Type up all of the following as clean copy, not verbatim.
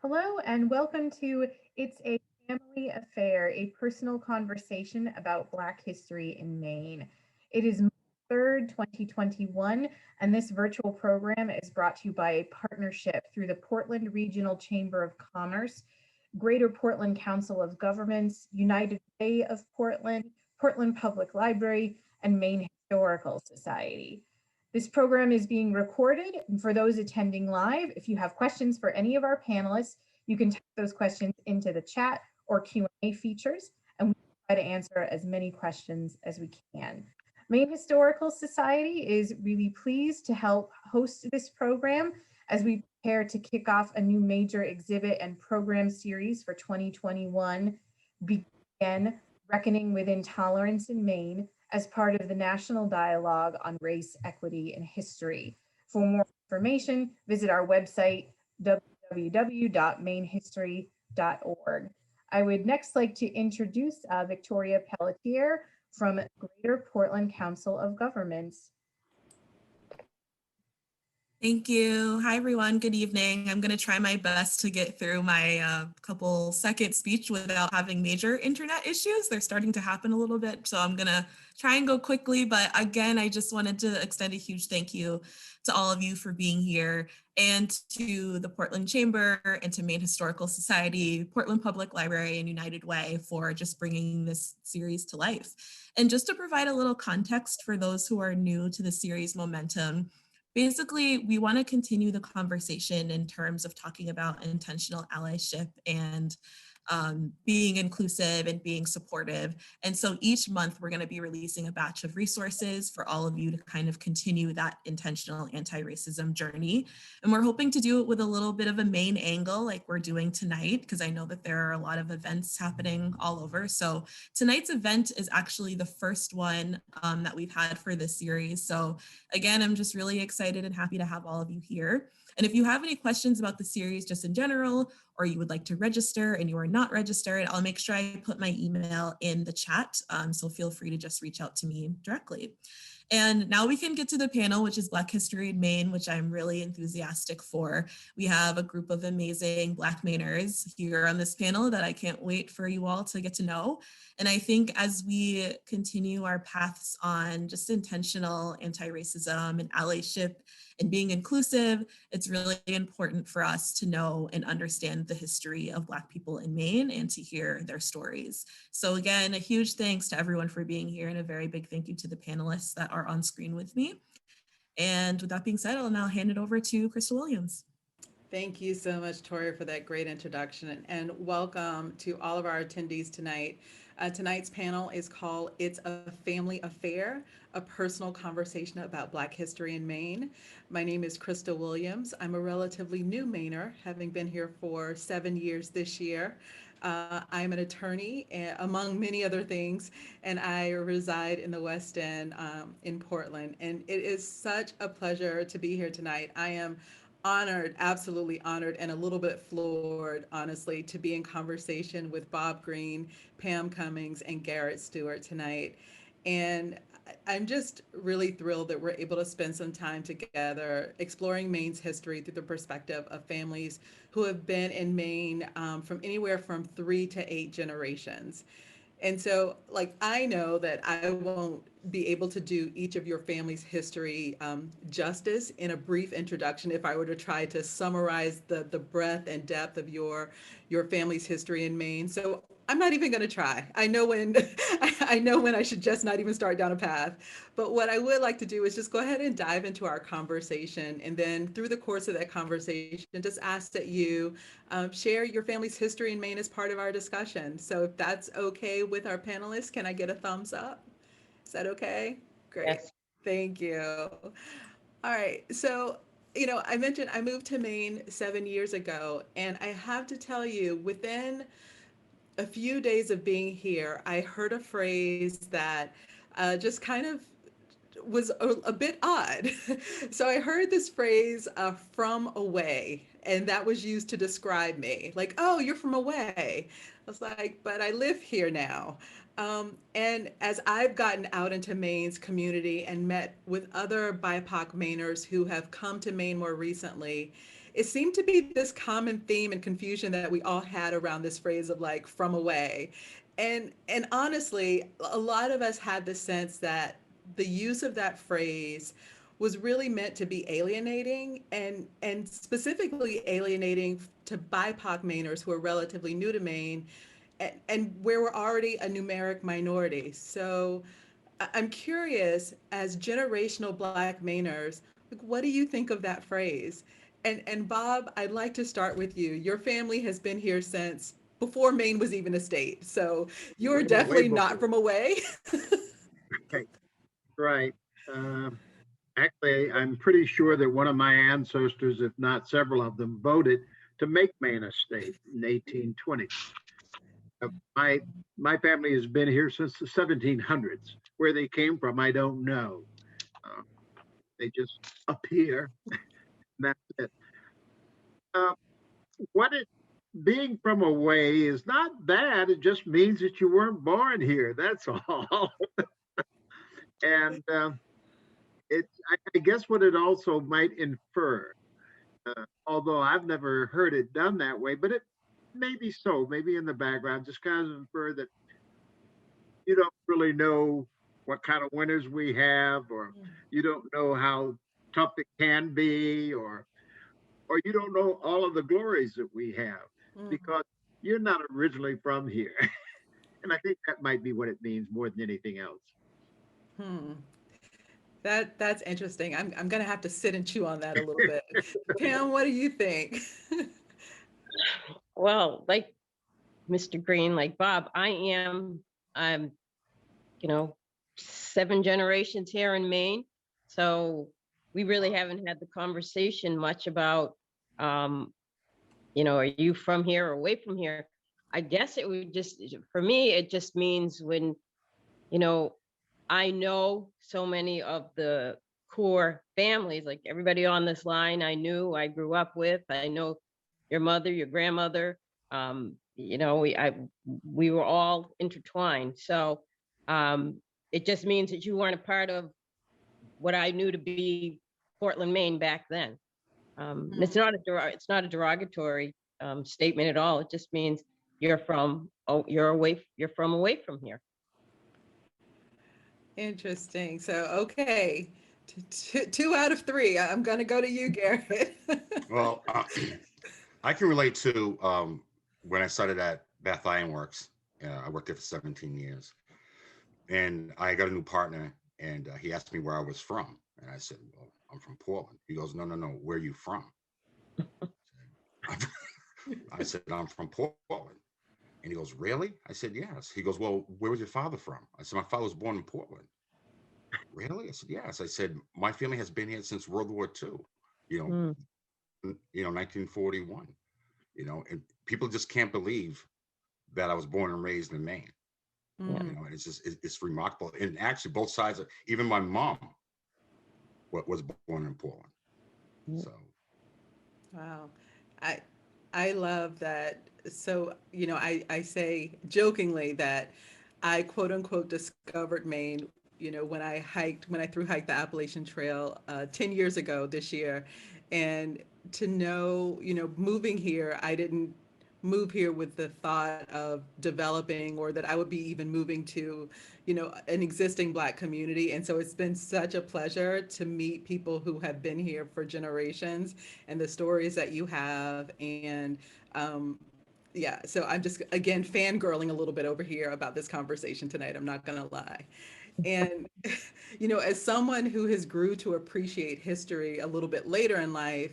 Hello and welcome to It's a Family Affair, a personal conversation about Black history in Maine. It is March 3rd, 2021, and this virtual program is brought to you by a partnership through the Portland Regional Chamber of Commerce, Greater Portland Council of Governments, United Way of Portland, Portland Public Library, and Maine Historical Society. This program is being recorded, and for those attending live, if you have questions for any of our panelists, you can type those questions into the chat or Q&A features, and we try to answer as many questions as we can. Maine Historical Society is really pleased to help host this program as we prepare to kick off a new major exhibit and program series for 2021, Begin Reckoning with Intolerance in Maine, as part of the National Dialogue on Race, Equity, and History. For more information, visit our website, www.mainehistory.org. I would next like to introduce Victoria Pelletier from Greater Portland Council of Governments. Thank you. Hi, everyone. Good evening. I'm going to try my best to get through my couple second speech without having major internet issues. They're starting to happen a little bit, so I'm going to try and go quickly. But again, I just wanted to extend a huge thank you to all of you for being here, and to the Portland Chamber and to Maine Historical Society, Portland Public Library, and United Way for just bringing this series to life. And just to provide a little context for those who are new to the series momentum, basically, we want to continue the conversation in terms of talking about intentional allyship and being inclusive and being supportive. And so each month we're going to be releasing a batch of resources for all of you to kind of continue that intentional anti-racism journey. And we're hoping to do it with a little bit of a Maine angle like we're doing tonight, because I know that there are a lot of events happening all over. So tonight's event is actually the first one that we've had for this series. So again, I'm just really excited and happy to have all of you here. And if you have any questions about the series just in general, or you would like to register and you are not registered, I'll make sure I put my email in the chat. So feel free to just reach out to me directly. And now we can get to the panel, which is Black History in Maine, which I'm really enthusiastic for. We have a group of amazing Black Mainers here on this panel that I can't wait for you all to get to know. And I think as we continue our paths on just intentional anti-racism and allyship and being inclusive, it's really important for us to know and understand the history of Black people in Maine and to hear their stories. So again, a huge thanks to everyone for being here, and a very big thank you to the panelists that are on screen with me. And with that being said, I'll now hand it over to Krista Williams. Thank you so much, Tori, for that great introduction, and welcome to all of our attendees tonight. Tonight's panel is called It's a Family Affair, a personal conversation about Black history in Maine. My name is Krista Williams. I'm a relatively new Mainer, having been here for 7 years this year. I'm an attorney, among many other things, and I reside in the West End in Portland. And it is such a pleasure to be here tonight. I am honored, absolutely honored, and a little bit floored, honestly, to be in conversation with Bob Greene, Pam Cummings, and Garrett Stewart tonight. And I'm just really thrilled that we're able to spend some time together exploring Maine's history through the perspective of families who have been in Maine from anywhere from 3 to 8 generations. And so, like, I know that I won't be able to do each of your family's history justice in a brief introduction if I were to try to summarize the breadth and depth of your family's history in Maine. So I'm not even going to try. I know when I know when I should just not even start down a path. But what I would like to do is just go ahead and dive into our conversation, and then through the course of that conversation, just ask that you share your family's history in Maine as part of our discussion. So if that's okay with our panelists, can I get a thumbs up? Is that okay? Great. Yes. Thank you. All right. So, I mentioned I moved to Maine 7 years ago, and I have to tell you, within a few days of being here, I heard a phrase that just kind of was a bit odd. So I heard this phrase, from away, and that was used to describe me. Like, oh, you're from away. I was like, but I live here now. And as I've gotten out into Maine's community and met with other BIPOC Mainers who have come to Maine more recently, it seemed to be this common theme and confusion that we all had around this phrase of like from away. And honestly, a lot of us had the sense that the use of that phrase was really meant to be alienating, and specifically alienating to BIPOC Mainers who are relatively new to Maine, and where we're already a numeric minority. So I'm curious, as generational Black Mainers, like, what do you think of that phrase? And Bob, I'd like to start with you. Your family has been here since before Maine was even a state, so you're Way definitely before. not from away. Okay, right. Actually, I'm pretty sure that one of my ancestors, if not several of them, voted to make Maine a state in 1820. My family has been here since the 1700s. Where they came from, I don't know. Uh, they just appear. And that's it. Uh, what it being from away is not bad. It just means that you weren't born here. That's all. And I guess what it also might infer, although I've never heard it done that way, but it maybe so, maybe in the background, just kind of infer that you don't really know what kind of winters we have, or you don't know how tough it can be, or you don't know all of the glories that we have because you're not originally from here. And I think that might be what it means more than anything else. Hmm. That's interesting. I'm gonna have to sit and chew on that a little bit. Pam, what do you think? Well, like Mr. Greene, like Bob, I'm, 7 generations here in Maine. So we really haven't had the conversation much about, are you from here or away from here? I guess it would just, for me, it just means when, I know so many of the core families, like everybody on this line I grew up with. I know your mother, your grandmother, we were all intertwined. So it just means that you weren't a part of what I knew to be Portland, Maine back then. It's not a derogatory statement at all. It just means you're from away from here. Interesting. So, okay, two out of three. I'm going to go to you, Garrett. Well, I can relate to when I started at Bath Iron Works. I worked there for 17 years. And I got a new partner, and he asked me where I was from. And I said, well, I'm from Portland. He goes, no, where are you from? I said, I'm from Portland. And he goes, really? I said, yes. He goes, well, where was your father from? I said, my father was born in Portland. Really? I said, yes. I said, my family has been here since World War II, 1941, and people just can't believe that I was born and raised in Maine. And it's remarkable. And actually both sides, even my mom was born in Portland. So. Wow. I love that. So, I say jokingly that I quote unquote discovered Maine, when I thru hiked the Appalachian Trail 10 years ago this year. And to know, moving here, I didn't move here with the thought of developing or that I would be even moving to, an existing Black community. And so it's been such a pleasure to meet people who have been here for generations and the stories that you have. And so I'm just, again, fangirling a little bit over here about this conversation tonight. I'm not going to lie. And, as someone who has grew to appreciate history a little bit later in life,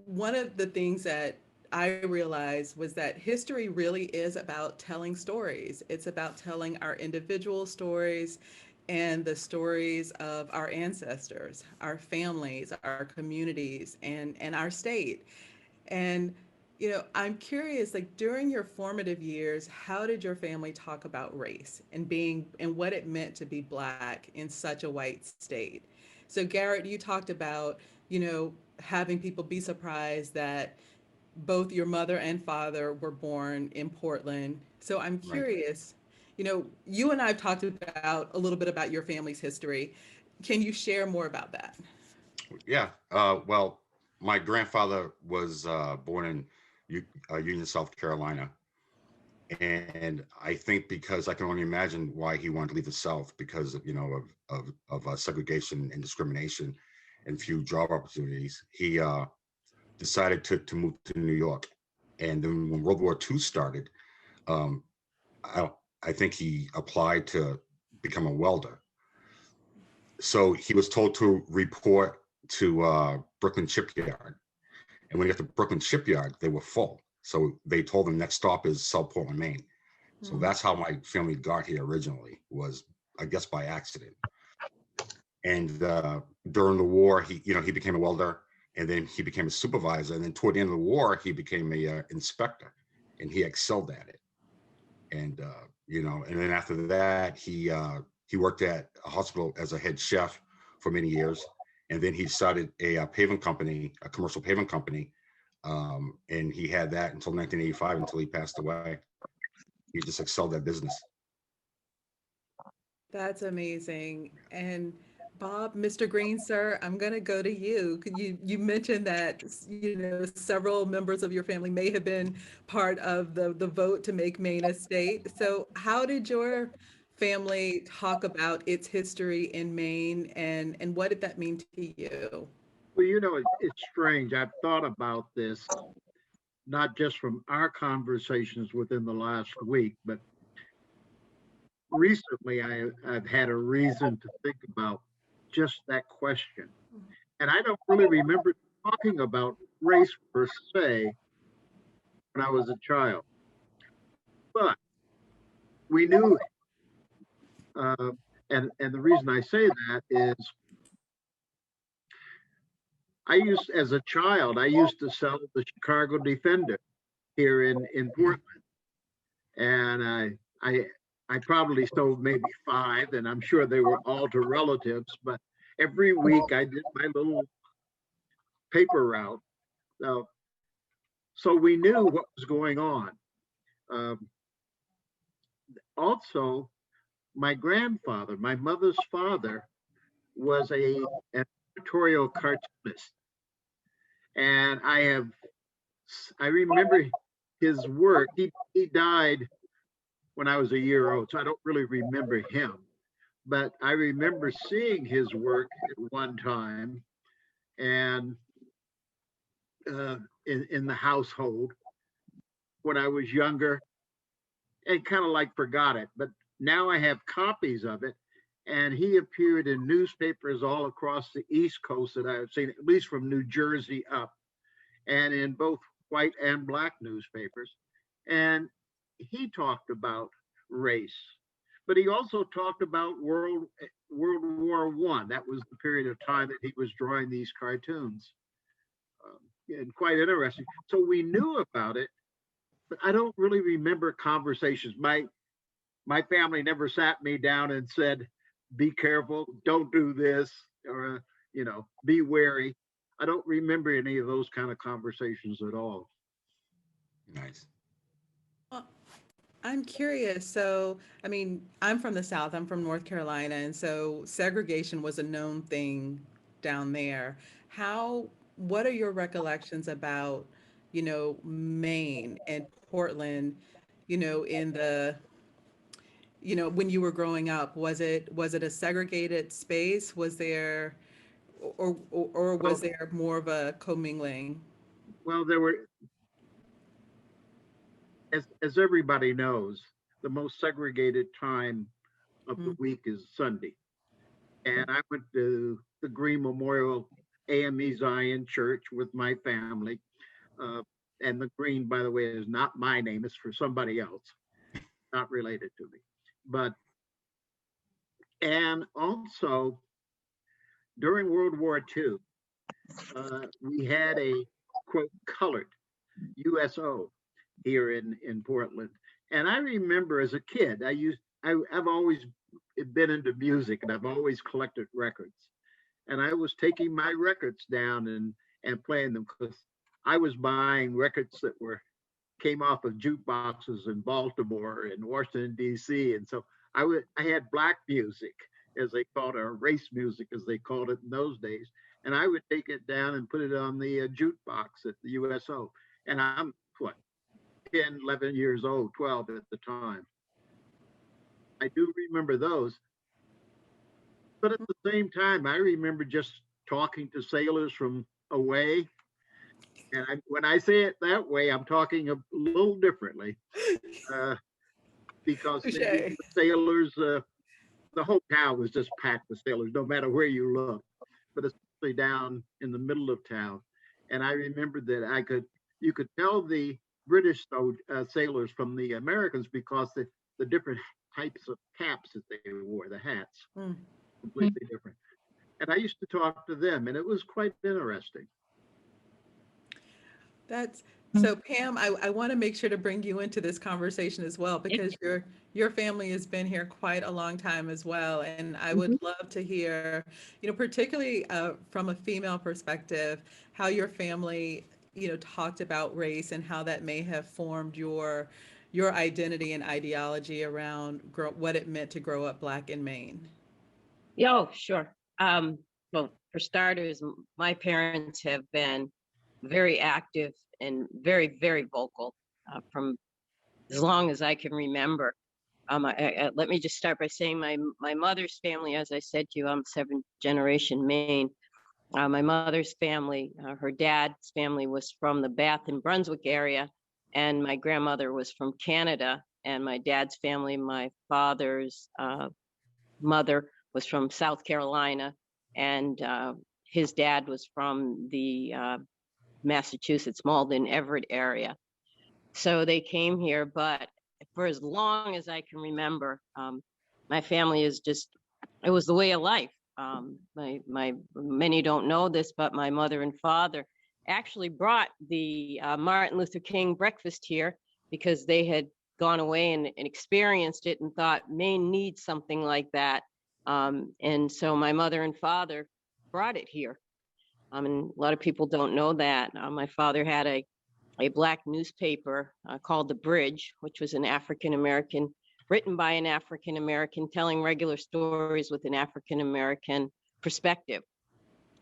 one of the things that I realized was that history really is about telling stories. It's about telling our individual stories and the stories of our ancestors, our families, our communities, and our state. And, I'm curious, like during your formative years, how did your family talk about race and what it meant to be Black in such a white state? So Garrett, you talked about, having people be surprised that both your mother and father were born in Portland. So I'm curious, you and I have talked about a little bit about your family's history. Can you share more about that? Yeah. Well, my grandfather was born in Union, South Carolina. And I think because I can only imagine why he wanted to leave the South, because of, of segregation and discrimination and few job opportunities, he decided to move to New York. And then when World War II started, I think he applied to become a welder. So he was told to report to Brooklyn Shipyard. And when he got to Brooklyn Shipyard, they were full. So they told him next stop is South Portland, Maine. So that's how my family got here originally, was, I guess, by accident. And during the war, he became a welder, and then he became a supervisor. And then toward the end of the war, he became a inspector, and he excelled at it. And and then after that, he worked at a hospital as a head chef for many years, and then he started a paving company, a commercial paving company, and he had that until 1985, until he passed away. He just excelled at business. That's amazing. And Bob, Mr. Greene, sir, I'm going to go to you. You mentioned that, several members of your family may have been part of the vote to make Maine a state. So how did your family talk about its history in Maine, and what did that mean to you? Well, it's strange. I've thought about this, not just from our conversations within the last week, but recently I've had a reason to think about just that question. And I don't really remember talking about race per se when I was a child, but we knew it. And the reason I say that is as a child, I used to sell the Chicago Defender here in Portland. And I probably sold maybe 5, and I'm sure they were all to relatives, but every week I did my little paper route. So we knew what was going on. Also, my grandfather, my mother's father, was an editorial cartoonist. And I remember his work. He died when I was a year old, so I don't really remember him. But I remember seeing his work at one time, and in the household when I was younger, and kind of like forgot it. But now I have copies of it, and he appeared in newspapers all across the East Coast that I've seen, at least from New Jersey up, and in both white and black newspapers. And he talked about race, but he also talked about World War I. That was the period of time that he was drawing these cartoons. And quite interesting. So we knew about it, but I don't really remember conversations. My family never sat me down and said, "Be careful, don't do this," or "Be wary." I don't remember any of those kind of conversations at all. Nice. Well, I'm curious. So, I mean, I'm from the South, I'm from North Carolina, and so segregation was a known thing down there. What are your recollections about, Maine and Portland, in the, when you were growing up? Was it a segregated space? Was there, or was there more of a commingling? Well, there were, as everybody knows, the most segregated time of the week is Sunday. And I went to the Greene Memorial AME Zion Church with my family. And the Greene, by the way, is not my name, it's for somebody else, not related to me. And also during World War II, we had a quote colored USO here in Portland. And I remember as a kid, I've always been into music, and I've always collected records. And I was taking my records down and playing them, because I was buying records that came off of jukeboxes in Baltimore and Washington, D.C. And so I had black music, as they called it, or race music, as they called it in those days. and I would take it down and put it on the jukebox at the USO. And I'm what, 10, 11 years old, 12 at the time. I do remember those. But at the same time, I remember just talking to sailors from away. And when I say it that way, I'm talking a little differently because the sailors, the whole town was just packed with sailors, no matter where you look, but especially down in the middle of town. And I remember that you could tell the British sailors from the Americans because the different types of caps that they wore, the hats, completely different. And I used to talk to them, and it was quite interesting. So Pam, I want to make sure to bring you into this conversation as well, because your family has been here quite a long time as well. And I would love to hear, particularly from a female perspective, how your family, talked about race and how that may have formed your identity and ideology around what it meant to grow up Black in Maine. Yeah, sure. Well, for starters, my parents have been very active and very, very vocal from as long as I can remember. Let me just start by saying my mother's family, as I said to you, I'm 7th generation Maine. My mother's family, her dad's family was from the Bath and Brunswick area, and my grandmother was from Canada. And my dad's family, my father's mother was from South Carolina, and his dad was from the Massachusetts, Malden, Everett area. So they came here, but for as long as I can remember, my family is just, it was the way of life. Many don't know this, but my mother and father actually brought the Martin Luther King breakfast here because they had gone away and experienced it and thought Maine needs something like that. And so my mother and father brought it here. And a lot of people don't know that. My father had a Black newspaper called The Bridge, which was an African-American, written by an African-American, telling regular stories with an African-American perspective.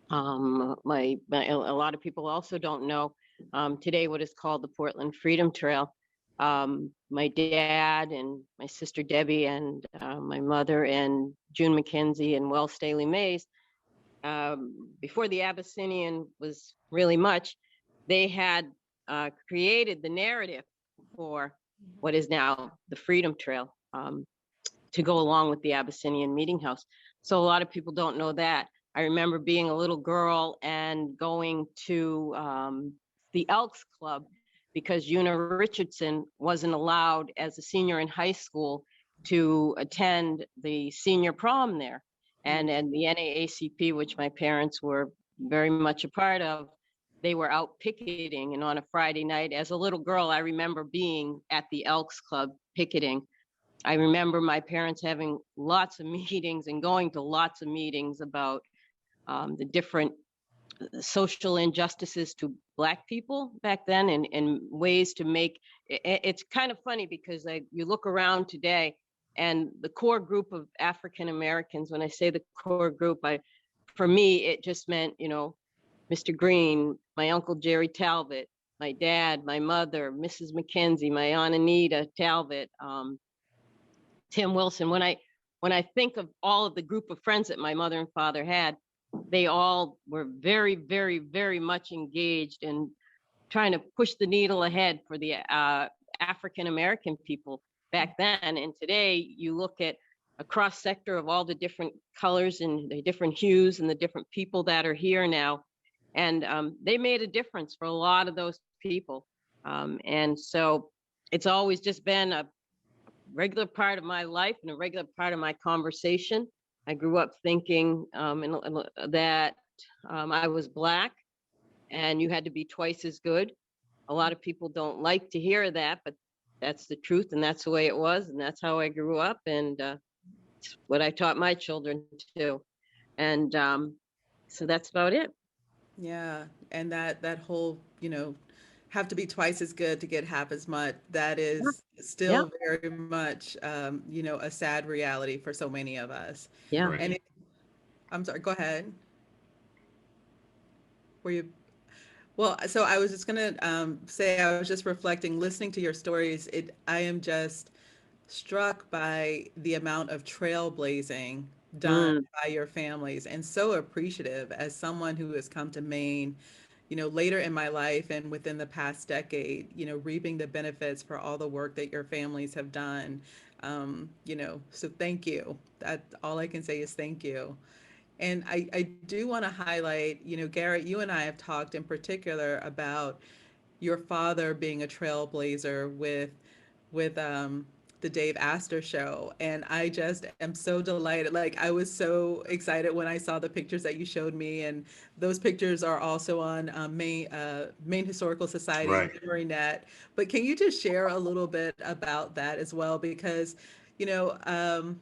A lot of people also don't know today what is called the Portland Freedom Trail. My dad and my sister Debbie and my mother and June McKenzie and Wells Staley Mays, before the Abyssinian was really much, they had created the narrative for what is now the Freedom Trail to go along with the Abyssinian Meeting House. So a lot of people don't know that. I remember being a little girl and going to the Elks Club because Una Richardson wasn't allowed as a senior in high school to attend the senior prom there. And the NAACP, which my parents were very much a part of, they were out picketing. And on a Friday night, as a little girl, I remember being at the Elks Club picketing. I remember my parents having lots of meetings and going to lots of meetings about the different social injustices to Black people back then and ways to make it's kind of funny because you look around today and the core group of African Americans, when I say the core group, for me, it just meant, Mr. Greene, my Uncle Jerry Talbot, my dad, my mother, Mrs. McKenzie, my Aunt Anita Talbot, Tim Wilson. When I think of all of the group of friends that my mother and father had, they all were very, very, very much engaged in trying to push the needle ahead for the African American people back then. And today you look at a cross sector of all the different colors and the different hues and the different people that are here now. And they made a difference for a lot of those people. And so it's always just been a regular part of my life and a regular part of my conversation. I grew up thinking that I was Black and you had to be twice as good. A lot of people don't like to hear that, but that's the truth and that's the way it was. And that's how I grew up. And it's what I taught my children too. And so that's about it. Yeah. And that whole, have to be twice as good to get half as much. That is still very much, a sad reality for so many of us. Yeah. Right. And I'm sorry, go ahead. Were you? Well, so I was just gonna say, I was just reflecting, listening to your stories. I am just struck by the amount of trailblazing done Mm, by your families, and so appreciative as someone who has come to Maine, later in my life and within the past decade, reaping the benefits for all the work that your families have done. So thank you. That all I can say is thank you. And I do want to highlight, Garrett, you and I have talked in particular about your father being a trailblazer with the Dave Astor show. And I just am so delighted. Like, I was so excited when I saw the pictures that you showed me. And those pictures are also on Maine Historical Society's Right. Memory Net. But can you just share a little bit about that as well? Because, you know, um,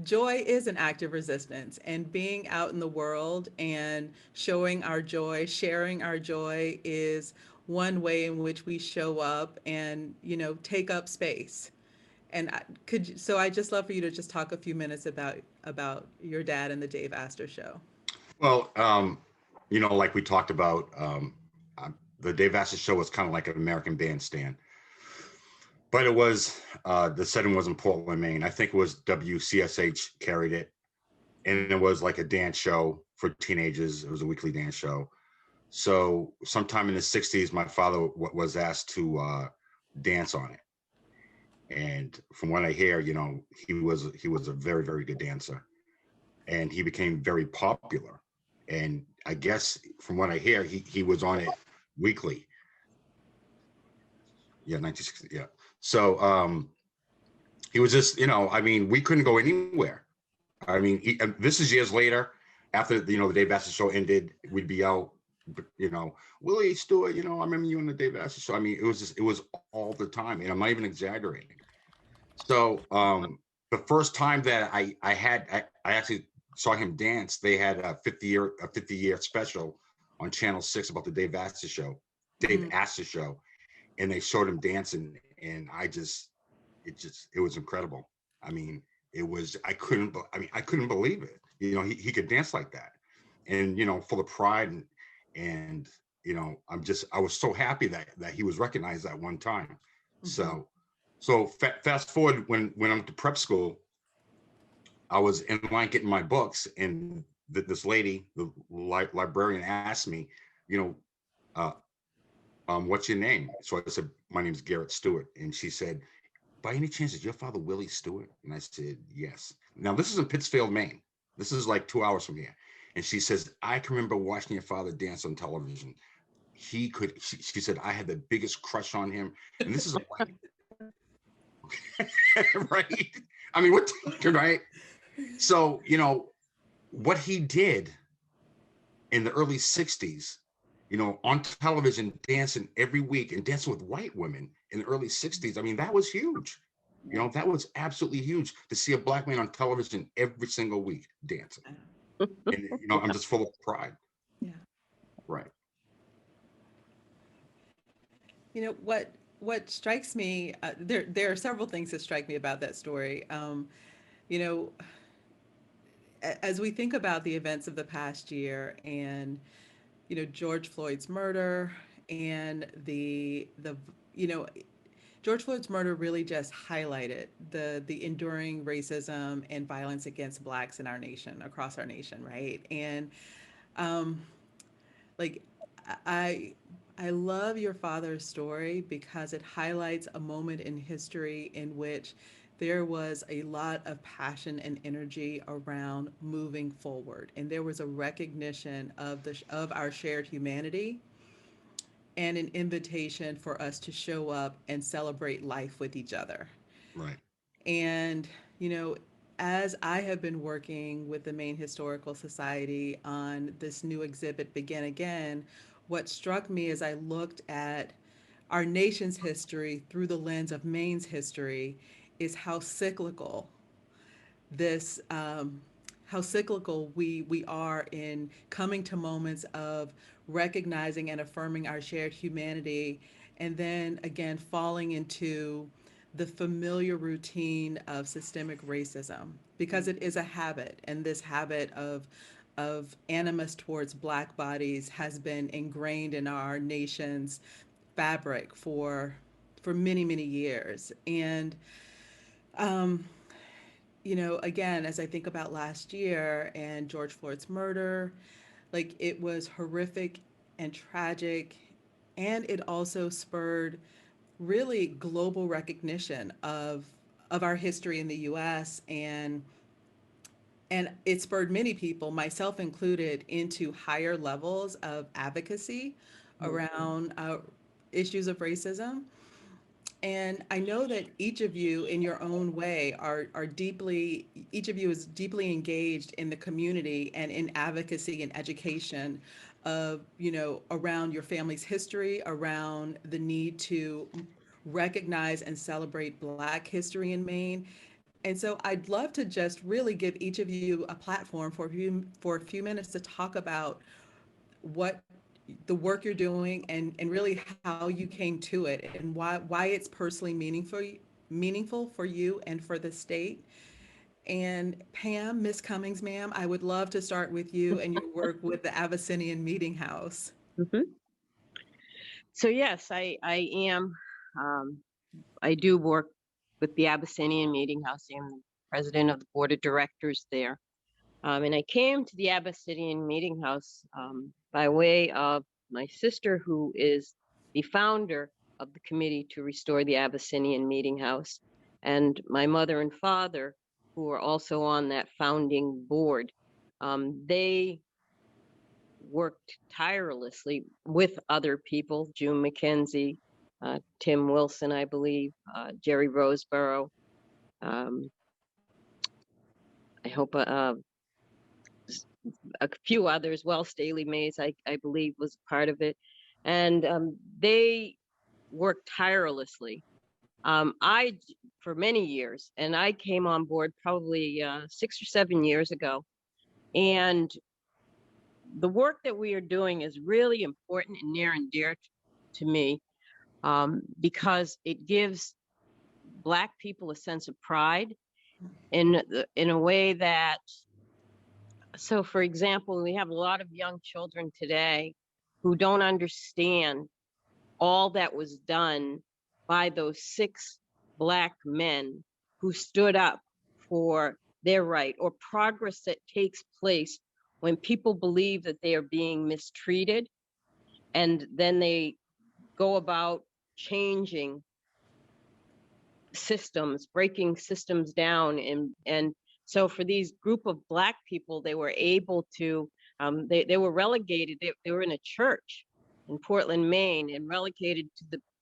joy is an act of resistance, and being out in the world and showing our joy, sharing our joy is one way in which we show up and, take up space. And I just love for you to just talk a few minutes about your dad and the Dave Astor show. Well, like we talked about, the Dave Astor show was kind of like an American Bandstand, but it was the setting was in Portland, Maine. I think it was WCSH carried it, and it was like a dance show for teenagers. It was a weekly dance show. So sometime in the '60s, my father was asked to dance on it, and from what I hear, he was a very, very good dancer, and he became very popular. And I guess from what I hear, he was on it weekly. Yeah, 1960. Yeah. So he was just, I mean, we couldn't go anywhere. I mean, and this is years later, after the Dave Astor show ended, we'd be out, Willie Stewart, I remember you on the Dave Astor show. I mean, it was all the time, and I'm not even exaggerating. So the first time that I actually saw him dance, they had a 50-year special on Channel 6 about the Dave Astor show, Mm. and they showed him dancing, and it was incredible. I mean, I couldn't believe it. He could dance like that, and full of pride, and I was so happy that he was recognized that one time. Mhm. So fast forward when I'm to prep school, I was in line getting my books, and this lady, the librarian, asked me, you know, uh, what's your name? So I said, my name's Garrett Stewart, and she said, by any chance, is your father Willie Stewart? And I said, yes. Now this is in Pittsfield, Maine. This is like 2 hours from here. And she says, I can remember watching your father dance on television. She said, I had the biggest crush on him. And this is a white, right? I mean, right? So, what he did in the early 60s, on television, dancing every week and dancing with white women in the early 60s, I mean, that was huge. That was absolutely huge to see a black man on television every single week dancing. And, I'm just full of pride. Yeah. Right. What strikes me, there are several things that strike me about that story. You know, as we think about the events of the past year and, George Floyd's murder and you know, George Floyd's murder really just highlighted the enduring racism and violence against Blacks in our nation, across our nation, right? And um, like I I love your father's story because it highlights a moment in history in which there was a lot of passion and energy around moving forward, and there was a recognition of our shared humanity and an invitation for us to show up and celebrate life with each other. Right. And, you know, as I have been working with the Maine Historical Society on this new exhibit, Begin Again, what struck me as I looked at our nation's history through the lens of Maine's history is this how cyclical we are in coming to moments of recognizing and affirming our shared humanity, and then again falling into the familiar routine of systemic racism, because it is a habit, and this habit of animus towards Black bodies has been ingrained in our nation's fabric for many, many years. And um, you know, again, as I think about last year and George Floyd's murder, like it was horrific and tragic, and it also spurred really global recognition of our history in the U.S. And it spurred many people, myself included, into higher levels of advocacy around issues of racism. And I know that each of you in your own way are deeply, each of you is deeply engaged in the community and in advocacy and education of, you know, around your family's history, around the need to recognize and celebrate Black history in Maine. And so I'd love to just really give each of you a platform for a few minutes to talk about what the work you're doing and really how you came to it and why it's personally meaningful for you and for the state. And Pam, Miss Cummings, ma'am, I would love to start with you and your work with the Abyssinian Meeting House. Mhm. So yes, I am. Um, I do work with the Abyssinian Meeting House. I'm the president of the board of directors there. And I came to the Abyssinian Meeting House by way of my sister, who is the founder of the committee to restore the Abyssinian Meeting House, and my mother and father, who are also on that founding board. They worked tirelessly with other people, June McKenzie, Tim Wilson, I believe, Jerry Roseborough. I hope a few others. Well, Staley Mays, I believe, was part of it. And they worked tirelessly. For many years, and I came on board probably 6 or 7 years ago. And the work that we are doing is really important and near and dear to me because it gives Black people a sense of pride in a way that, so for example, we have a lot of young children today who don't understand all that was done by those 6 Black men who stood up for their right, or progress that takes place when people believe that they are being mistreated, and then they go about changing systems, breaking systems down. And so for these group of Black people, they were able to, they were relegated, they were in a church in Portland, Maine, and relegated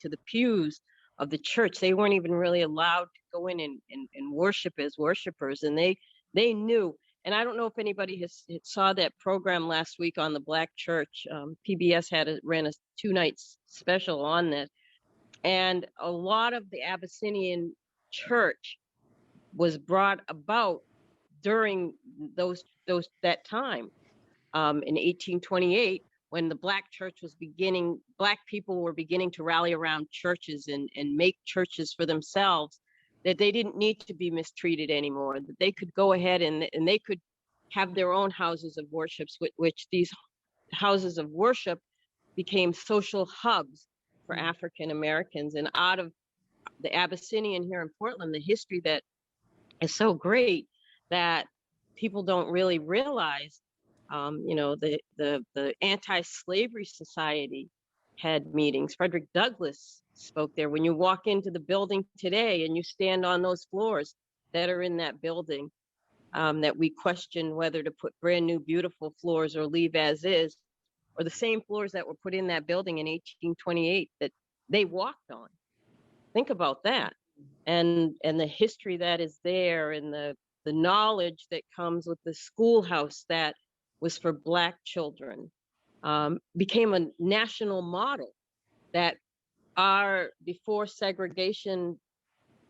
to the pews of the church. They weren't even really allowed to go in and worship as worshipers. And they knew, and I don't know if anybody saw that program last week on the Black church. PBS ran a 2-night special on this. And a lot of the Abyssinian church was brought about during that time in 1828, when the Black church was Black people were beginning to rally around churches and make churches for themselves, that they didn't need to be mistreated anymore, that they could go ahead and they could have their own houses of worship, which these houses of worship became social hubs for African Americans. And out of the Abyssinian here in Portland, the history that is so great that people don't really realize. You know, the Anti-Slavery Society had meetings. Frederick Douglass spoke there. When you walk into the building today and you stand on those floors that are in that building, that we question whether to put brand new, beautiful floors or leave as is, or the same floors that were put in that building in 1828 that they walked on. Think about that. And the history that is there, and the knowledge that comes with the schoolhouse that was for Black children, became a national model that before segregation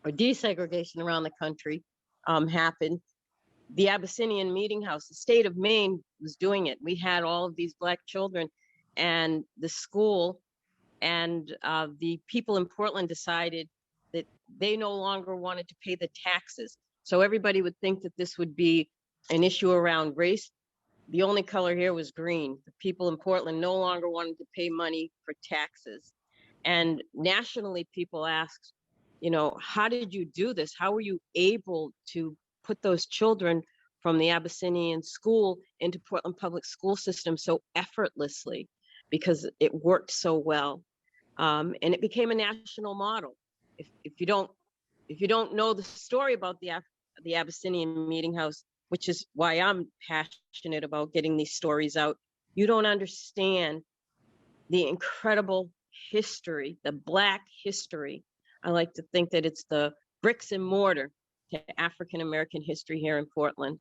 or desegregation around the country happened, the Abyssinian Meeting House, the state of Maine was doing it. We had all of these Black children, and the school and the people in Portland decided that they no longer wanted to pay the taxes. So everybody would think that this would be an issue around race, the only color here was green. The people in Portland no longer wanted to pay money for taxes. And nationally, people asked, how did you do this? How were you able to put those children from the Abyssinian school into Portland public school system so effortlessly? Because it worked so well. And it became a national model. If you don't know the story about the Abyssinian Meeting House, which is why I'm passionate about getting these stories out, you don't understand the incredible history, the Black history. I like to think that it's the bricks and mortar to African American history here in Portland.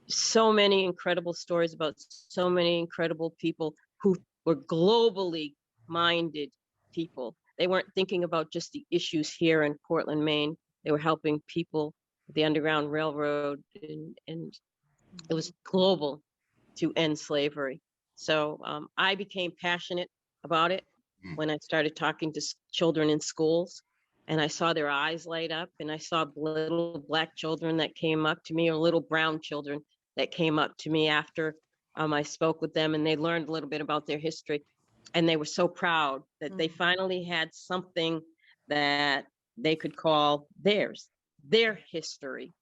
So many incredible stories about so many incredible people who were globally minded people. They weren't thinking about just the issues here in Portland, Maine. They were helping people with the Underground Railroad, and it was global to end slavery. So I became passionate about it when I started talking to children in schools, and I saw their eyes light up, and I saw little Black children that came up to me, or little brown children that came up to me after I spoke with them, and they learned a little bit about their history. And they were so proud that they finally had something that they could call theirs, their history.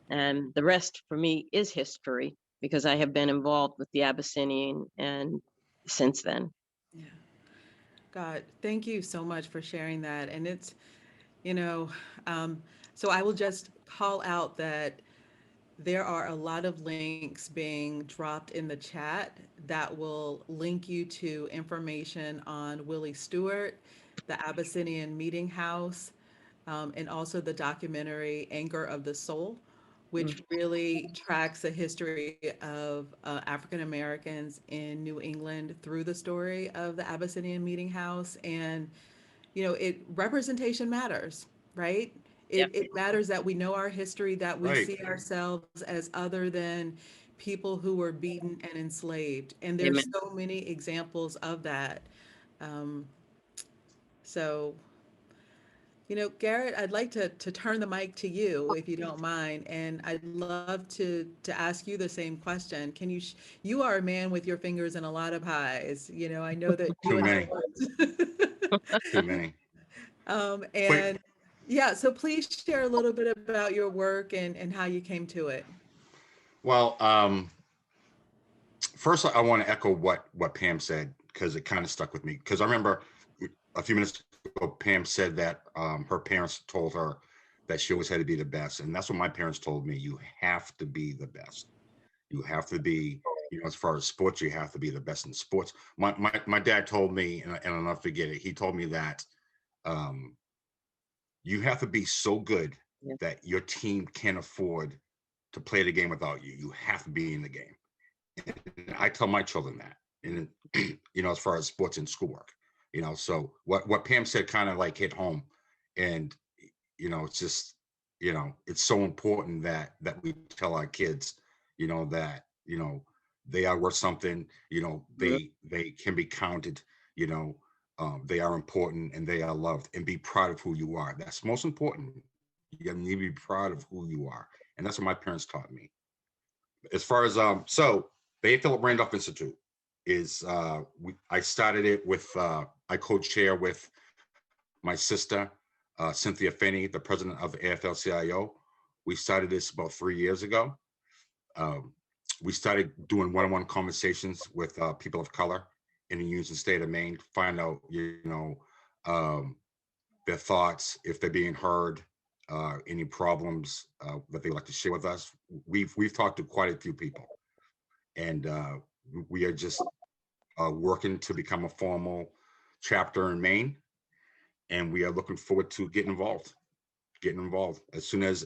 And the rest for me is history, because I have been involved with the Abyssinian and since then. Yeah. God, thank you so much for sharing that. And it's, so I will just call out that there are a lot of links being dropped in the chat that will link you to information on Willie Stewart, the Abyssinian Meeting House, and also the documentary Anger of the Soul, which really tracks the history of African Americans in New England through the story of the Abyssinian Meeting House. And, representation matters, right? It matters that we know our history, that we Right. see ourselves as other than people who were beaten and enslaved. And Amen. there's so many examples of that. So, Garrett, I'd like to turn the mic to you, if you don't mind, and I'd love to ask you the same question. Can you, you are a man with your fingers in a lot of pies. I know that you Too and many. Too many. And yeah, so please share a little bit about your work and how you came to it. Well, first I want to echo what Pam said, because it kind of stuck with me. Because I remember a few minutes ago, Pam said that her parents told her that she always had to be the best, and that's what my parents told me. You have to be the best. You have to be, as far as sports, you have to be the best in sports. My dad told me, and I'll not forget it. He told me that you have to be so good that your team can't afford to play the game without you. You have to be in the game. And I tell my children that, and as far as sports and schoolwork, so what Pam said kind of like hit home. And it's just, it's so important that we tell our kids, that they are worth something, they can be counted, they are important and they are loved, and be proud of who you are. That's most important. You need to be proud of who you are. And that's what my parents taught me. As far as so the A. Philip Randolph Institute is I started it with I co-chair with my sister Cynthia Finney, the president of the AFL-CIO. We started this about 3 years ago. We started doing one-on-one conversations with people of color in the Union State of Maine, find out their thoughts, if they're being heard, any problems that they like to share with us. We've talked to quite a few people, and we are just working to become a formal chapter in Maine, and we are looking forward to getting involved. As soon as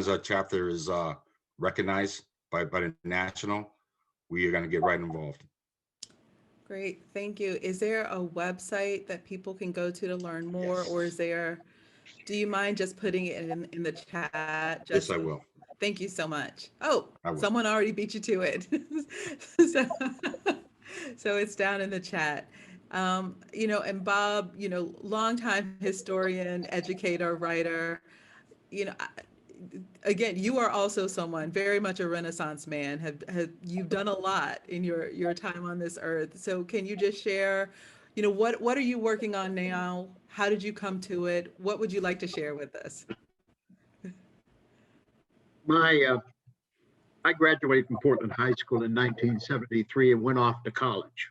our chapter is recognized by the national, we are going to get right involved. Great, thank you. Is there a website that people can go to learn more? Yes. Or do you mind just putting it in the chat? Yes, I will. Thank you so much. Oh, I will. someone already beat you to it. So it's down in the chat. And Bob, longtime historian, educator, writer, again, you are also someone very much a Renaissance man. You've done a lot in your time on this earth. So can you just share, what are you working on now? How did you come to it? What would you like to share with us? I graduated from Portland High School in 1973 and went off to college.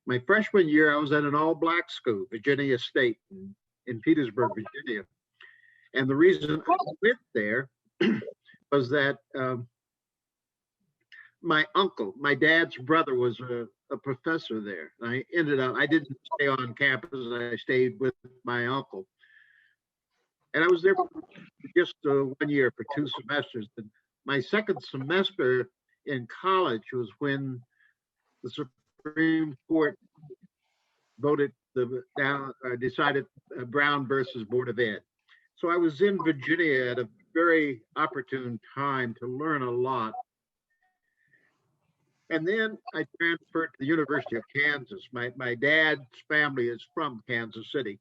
My freshman year, I was at an all-black school, Virginia State in Petersburg, Virginia. And the reason I went there was that my uncle, my dad's brother, was a professor there. I didn't stay on campus. I stayed with my uncle. And I was there for just 1 year for 2 semesters. And my second semester in college was when the Supreme Court decided Brown versus Board of Ed. So I was in Virginia at a very opportune time to learn a lot. And then I transferred to the University of Kansas. My dad's family is from Kansas City.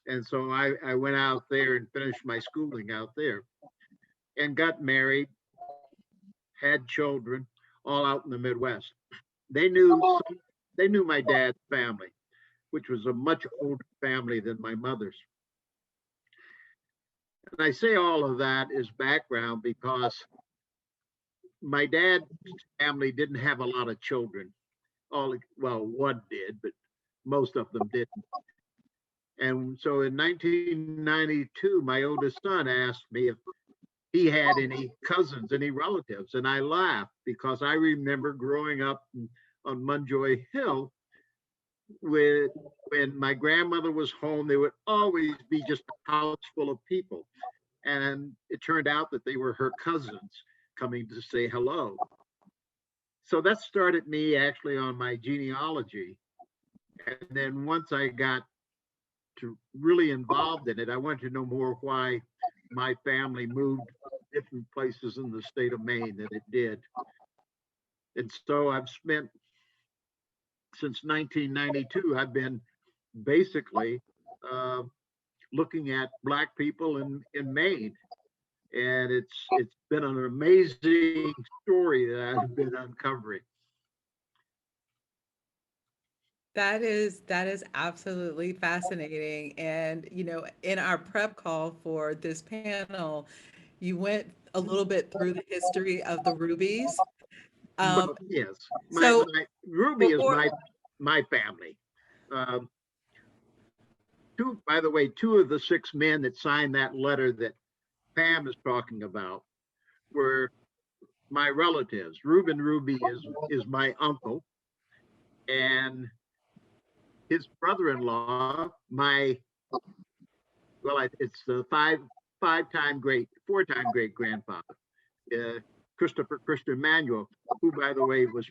And so I went out there and finished my schooling out there and got married, had children, all out in the Midwest. They knew my dad's family, which was a much older family than my mother's. And I say all of that as background because my dad's family didn't have a lot of children. One did, but most of them didn't. And so in 1992, my oldest son asked me if he had any cousins, any relatives. And I laughed because I remember growing up on Munjoy Hill when my grandmother was home, there would always be just a house full of people. And it turned out that they were her cousins coming to say hello. So that started me actually on my genealogy. And then once I got really involved in it, I wanted to know more why my family moved different places in the state of Maine that it did. And so I've spent, since 1992, I've been basically looking at Black people in Maine. And it's been an amazing story that I've been uncovering. That is absolutely fascinating. And, in our prep call for this panel, you went a little bit through the history of the Rubies. Yes, So Ruby is my family. By the way, 2 of the 6 men that signed that letter that Pam is talking about were my relatives. Reuben Ruby is my uncle, and his brother-in-law, it's the 4-time great grandfather, Christopher Emanuel, who, by the way, was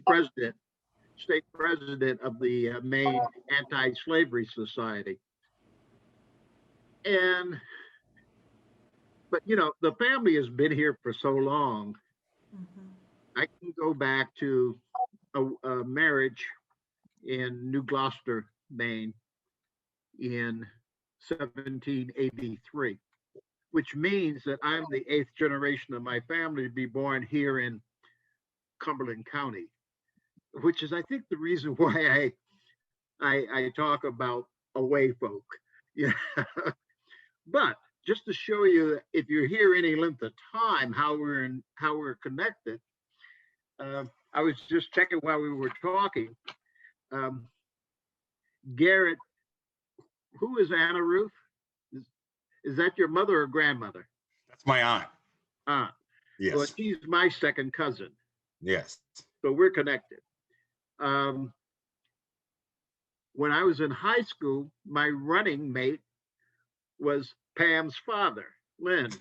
state president of the Maine Anti-Slavery Society. But the family has been here for so long. Mm-hmm. I can go back to a marriage in New Gloucester, Maine in 1783, which means that I'm the 8th generation of my family to be born here in Cumberland County, which is, I think, the reason why I talk about away folk. Yeah. But just to show you, if you're here any length of time, how we're connected, I was just checking while we were talking. Garrett, who is Anna Ruth? Is that your mother or grandmother? That's my aunt. Aunt. Yes. Well, she's my second cousin. Yes. So we're connected. When I was in high school, my running mate was Pam's father, Lynn.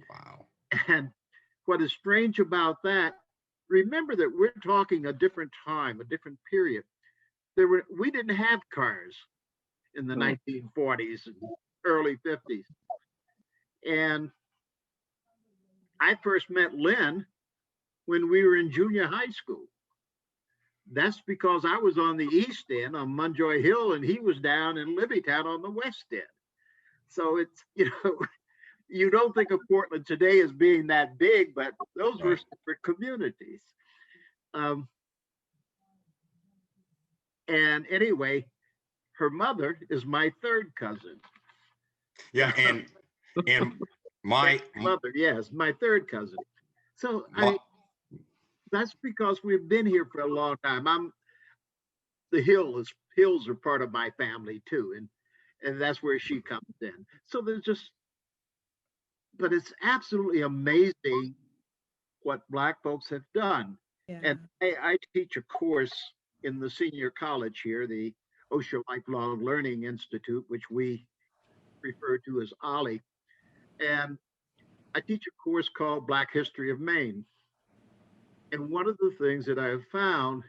Wow. And what is strange about that, remember that we're talking a different time, a different period. We didn't have cars in the 1940s and early 50s. And I first met Lynn when we were in junior high school. That's because I was on the east end on Munjoy Hill and he was down in Libbytown on the west end. So it's, you don't think of Portland today as being that big, but those were Right. separate communities. And anyway, her mother is my third cousin. Yeah, and my Mother, yes, my third cousin. So my- that's because we've been here for a long time. The hills are part of my family too, and that's where she comes in. So but it's absolutely amazing what Black folks have done. Yeah. And I teach a course in the senior college here, the OSHA Lifelong Learning Institute, which we refer to as OLLI. And I teach a course called Black History of Maine. And one of the things that I have found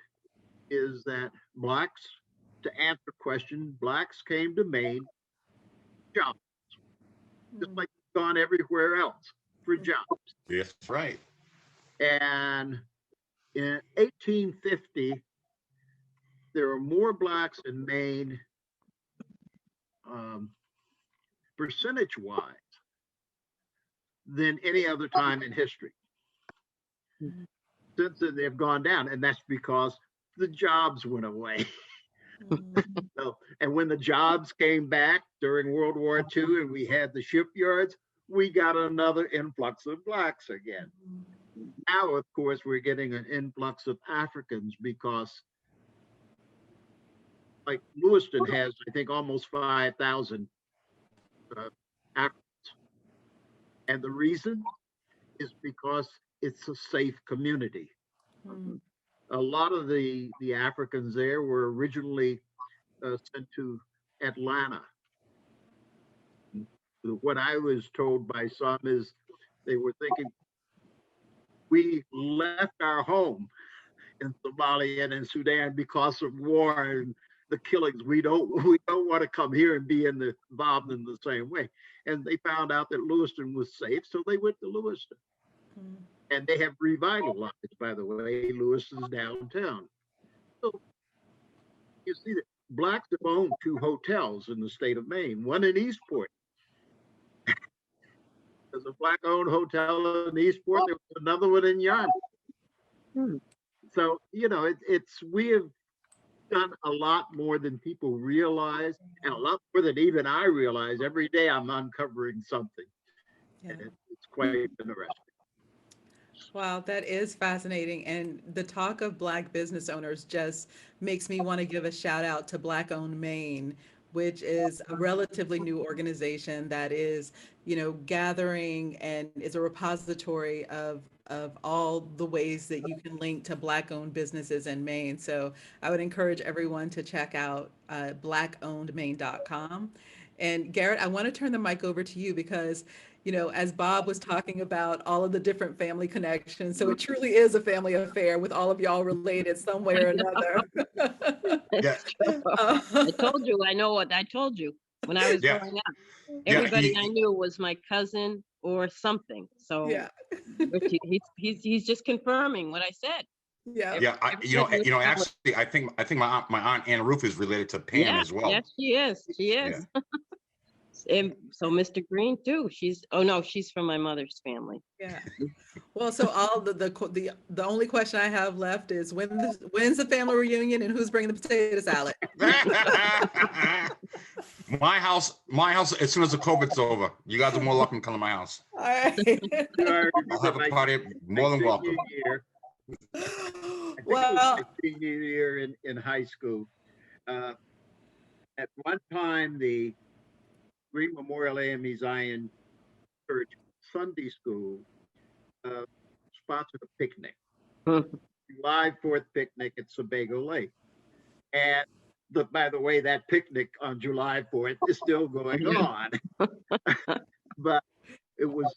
is that Blacks, to answer the question, Blacks came to Maine jobs, just like they've gone everywhere else for jobs. That's right. And in 1850, there were more Blacks in Maine, percentage-wise, than any other time in history. Since then, they've gone down, and that's because the jobs went away. So, and when the jobs came back during World War II and we had the shipyards, we got another influx of Blacks again. Now, of course, we're getting an influx of Africans because, like Lewiston has, I think, almost 5,000 Africans. And the reason is because it's a safe community. A lot of the Africans there were originally sent to Atlanta. What I was told by some is they were thinking, we left our home in Somalia and in Sudan because of war and the killings. We don't want to come here and be involved in the same way. And they found out that Lewiston was safe, so they went to Lewiston. And they have revitalized, by the way, Lewiston's downtown. So you see that Blacks have owned 2 hotels in the state of Maine, one in Eastport. There's a Black-owned hotel in Eastport. There was another one in Yarmouth. So, we have done a lot more than people realize, and a lot more than even I realize. Every day I'm uncovering something. Yeah. And it's quite interesting. Wow, that is fascinating. And the talk of Black business owners just makes me want to give a shout out to Black Owned Maine, which is a relatively new organization that is, gathering and is a repository of all the ways that you can link to Black owned businesses in Maine. So I would encourage everyone to check out blackownedmaine.com. And Garrett, I want to turn the mic over to you because as Bob was talking about all of the different family connections, so it truly is a family affair with all of y'all related some way or another. Yeah. I told you, I know what I told you when I was Yeah. growing up. Yeah, Everybody I knew was my cousin or something. So Yeah. he's just confirming what I said. Yeah. Yeah, actually, I think my aunt Anna Ruth is related to Pam as well. Yes, she is. She is. And so Mr. Greene too. She's from my mother's family. Yeah. Well, so all the only question I have left is when's the family reunion and who's bringing the potato salad? My house. As soon as the COVID's over, you guys are more welcome to come to my house. All right. I'll have a party. More than welcome. Well, my senior year in high school. At one time, the Greene Memorial AME Zion Church Sunday School sponsored a picnic, July 4th picnic at Sebago Lake. And by the way, that picnic on July 4th is still going on. But it was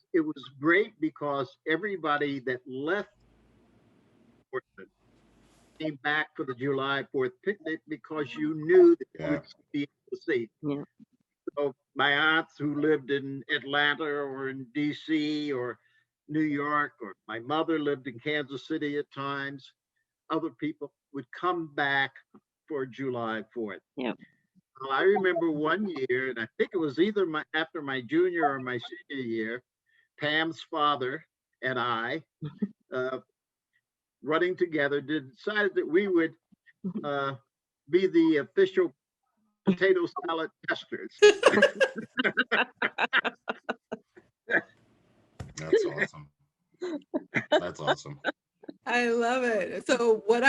great because everybody that left Portland came back for the July 4th picnic because you knew that you would be able to see. Yeah. So my aunts who lived in Atlanta or in DC or New York, or my mother lived in Kansas City at times, other people would come back for July 4th. Yeah. Well, I remember one year, and I think it was either after my junior or my senior year, Pam's father and I, uh, running together, decided that we would uh, be the official potato salad testers. That's awesome. That's awesome. I love it. So what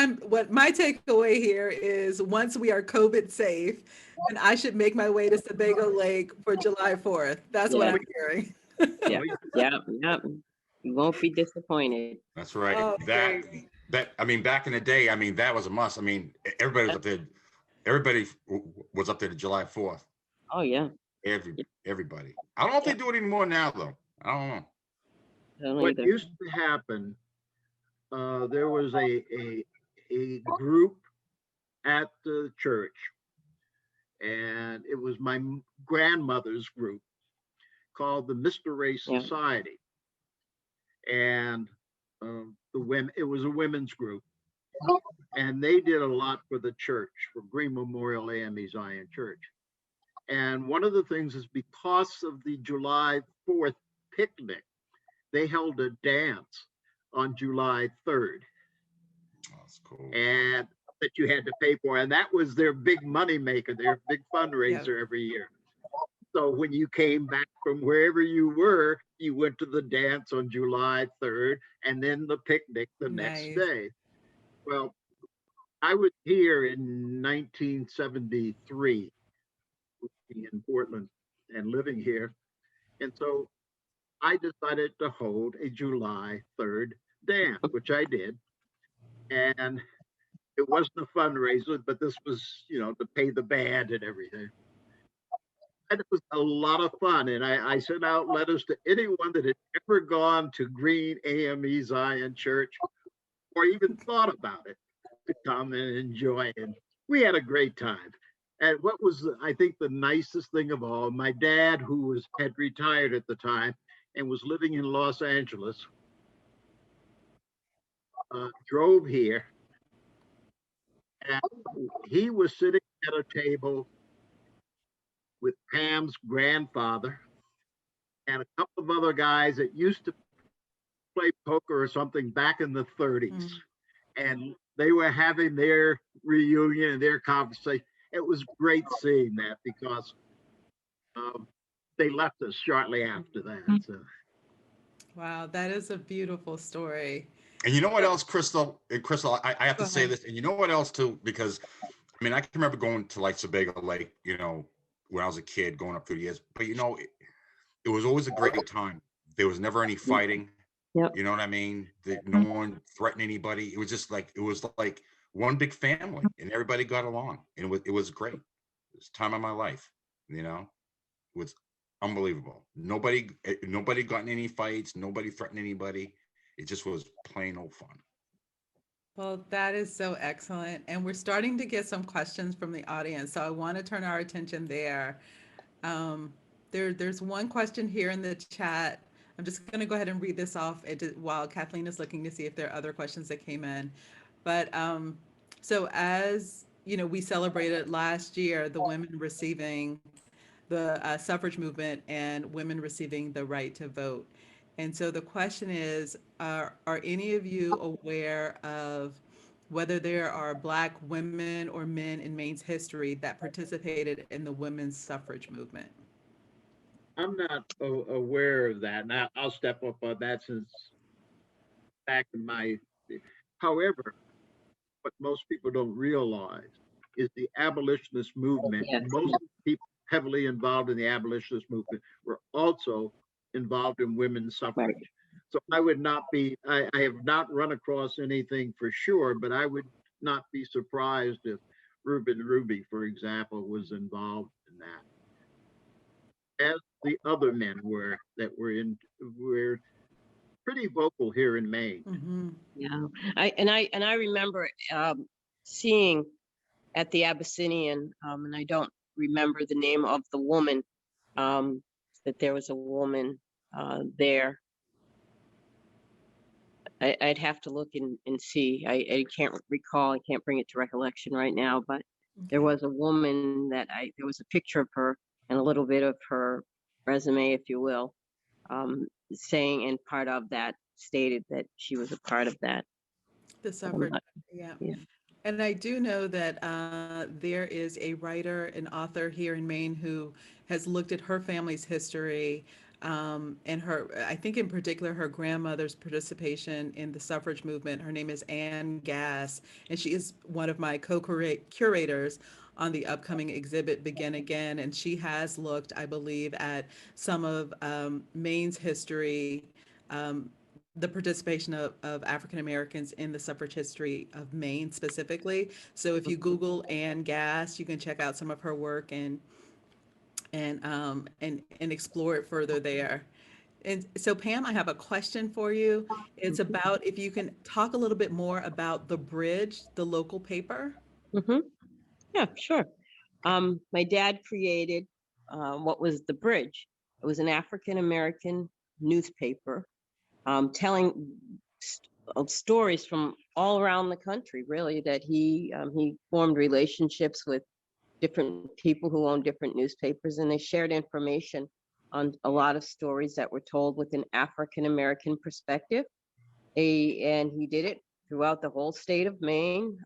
my takeaway here is once we are COVID safe, then I should make my way to Sebago Lake for July 4th. That's what Yeah. I'm hearing. Yeah, yeah. You won't be disappointed. That's right. Oh, That I mean, back in the day, I mean, that was a must. I mean, everybody was up there. Everybody was up there to July 4th. Oh yeah. Everybody. I don't know if they do it anymore now, though. I don't know. I don't What either. used to happen, there was a group at the church, and it was my grandmother's group called the Mr. Ray Yeah. Society, and the women. It was a women's group, and they did a lot for the church, for Greene Memorial AME Zion Church. And one of the things is because of the July 4th picnic, they held a dance on July 3rd. Oh, that's cool. And that you had to pay for. And that was their big money maker, their big fundraiser every year. So when you came back from wherever you were, you went to the dance on July 3rd and then the picnic the next day. Well, I was here in 1973 in Portland and living here. And so I decided to hold a July 3rd dance, which I did. And it wasn't a fundraiser, but this was, to pay the band and everything. And it was a lot of fun. And I sent out letters to anyone that had ever gone to Greene AME Zion Church or even thought about it to come and enjoy it. We had a great time. And what was, I think, the nicest thing of all, my dad, who had retired at the time and was living in Los Angeles, drove here. And he was sitting at a table with Pam's grandfather and a couple of other guys that used to play poker or something back in the 30s. And they were having their reunion and their conversation. It was great seeing that because they left us shortly after that. So. Wow, that is a beautiful story. And you know what else, Krystal? I have to say this. And you know what else too? Because I mean, I can remember going to like Sebago Lake, when I was a kid, going up through the years. But it was always a great time. There was never any fighting. Yep. You know what I mean? No one threatened anybody. It was just like one big family, and everybody got along, and it was great. It was the time of my life. It was unbelievable. Nobody got in any fights. Nobody threatened anybody. It just was plain old fun. Well, that is so excellent. And we're starting to get some questions from the audience. So I want to turn our attention there. There's one question here in the chat. I'm just going to go ahead and read this off while Kathleen is looking to see if there are other questions that came in. But so as we celebrated last year, the women receiving the suffrage movement and women receiving the right to vote. And so the question is, are any of you aware of whether there are Black women or men in Maine's history that participated in the women's suffrage movement? I'm not aware of that. And I'll step up on that since back in however, what most people don't realize is the abolitionist movement. Yes. Most people heavily involved in the abolitionist movement were also involved in women's suffrage. Right. So I would not be, I have not run across anything for sure, but I would not be surprised if Reuben Ruby, for example, was involved in that. As the other men were pretty vocal here in Maine. Mm-hmm. Yeah, I remember seeing at the Abyssinian, and I don't remember the name of the woman, that there was a woman there. I'd have to look and see. I can't recall. I can't bring it to recollection right now, but there Okay. was a woman that there was a picture of her and a little bit of her resume, if you will, saying, and part of that stated that she was a part of that. The But I'm suffrage. not, Yeah. yeah. And I do know that there is a writer and author here in Maine who has looked at her family's history, and I think in particular, her grandmother's participation in the suffrage movement. Her name is Anne Gass, and she is one of my co-curators on the upcoming exhibit Begin Again. And she has looked, I believe, at some of Maine's history, the participation of African Americans in the suffrage history of Maine specifically. So if you Google Anne Gass, you can check out some of her work and explore it further there. And so Pam, I have a question for you. It's about if you can talk a little bit more about The Bridge, the local paper. Hmm. Yeah, sure. My dad created what was The Bridge. It was an African American newspaper telling stories from all around the country, really, that he formed relationships with different people who own different newspapers, and they shared information on a lot of stories that were told with an African American perspective. And he did it throughout the whole state of Maine.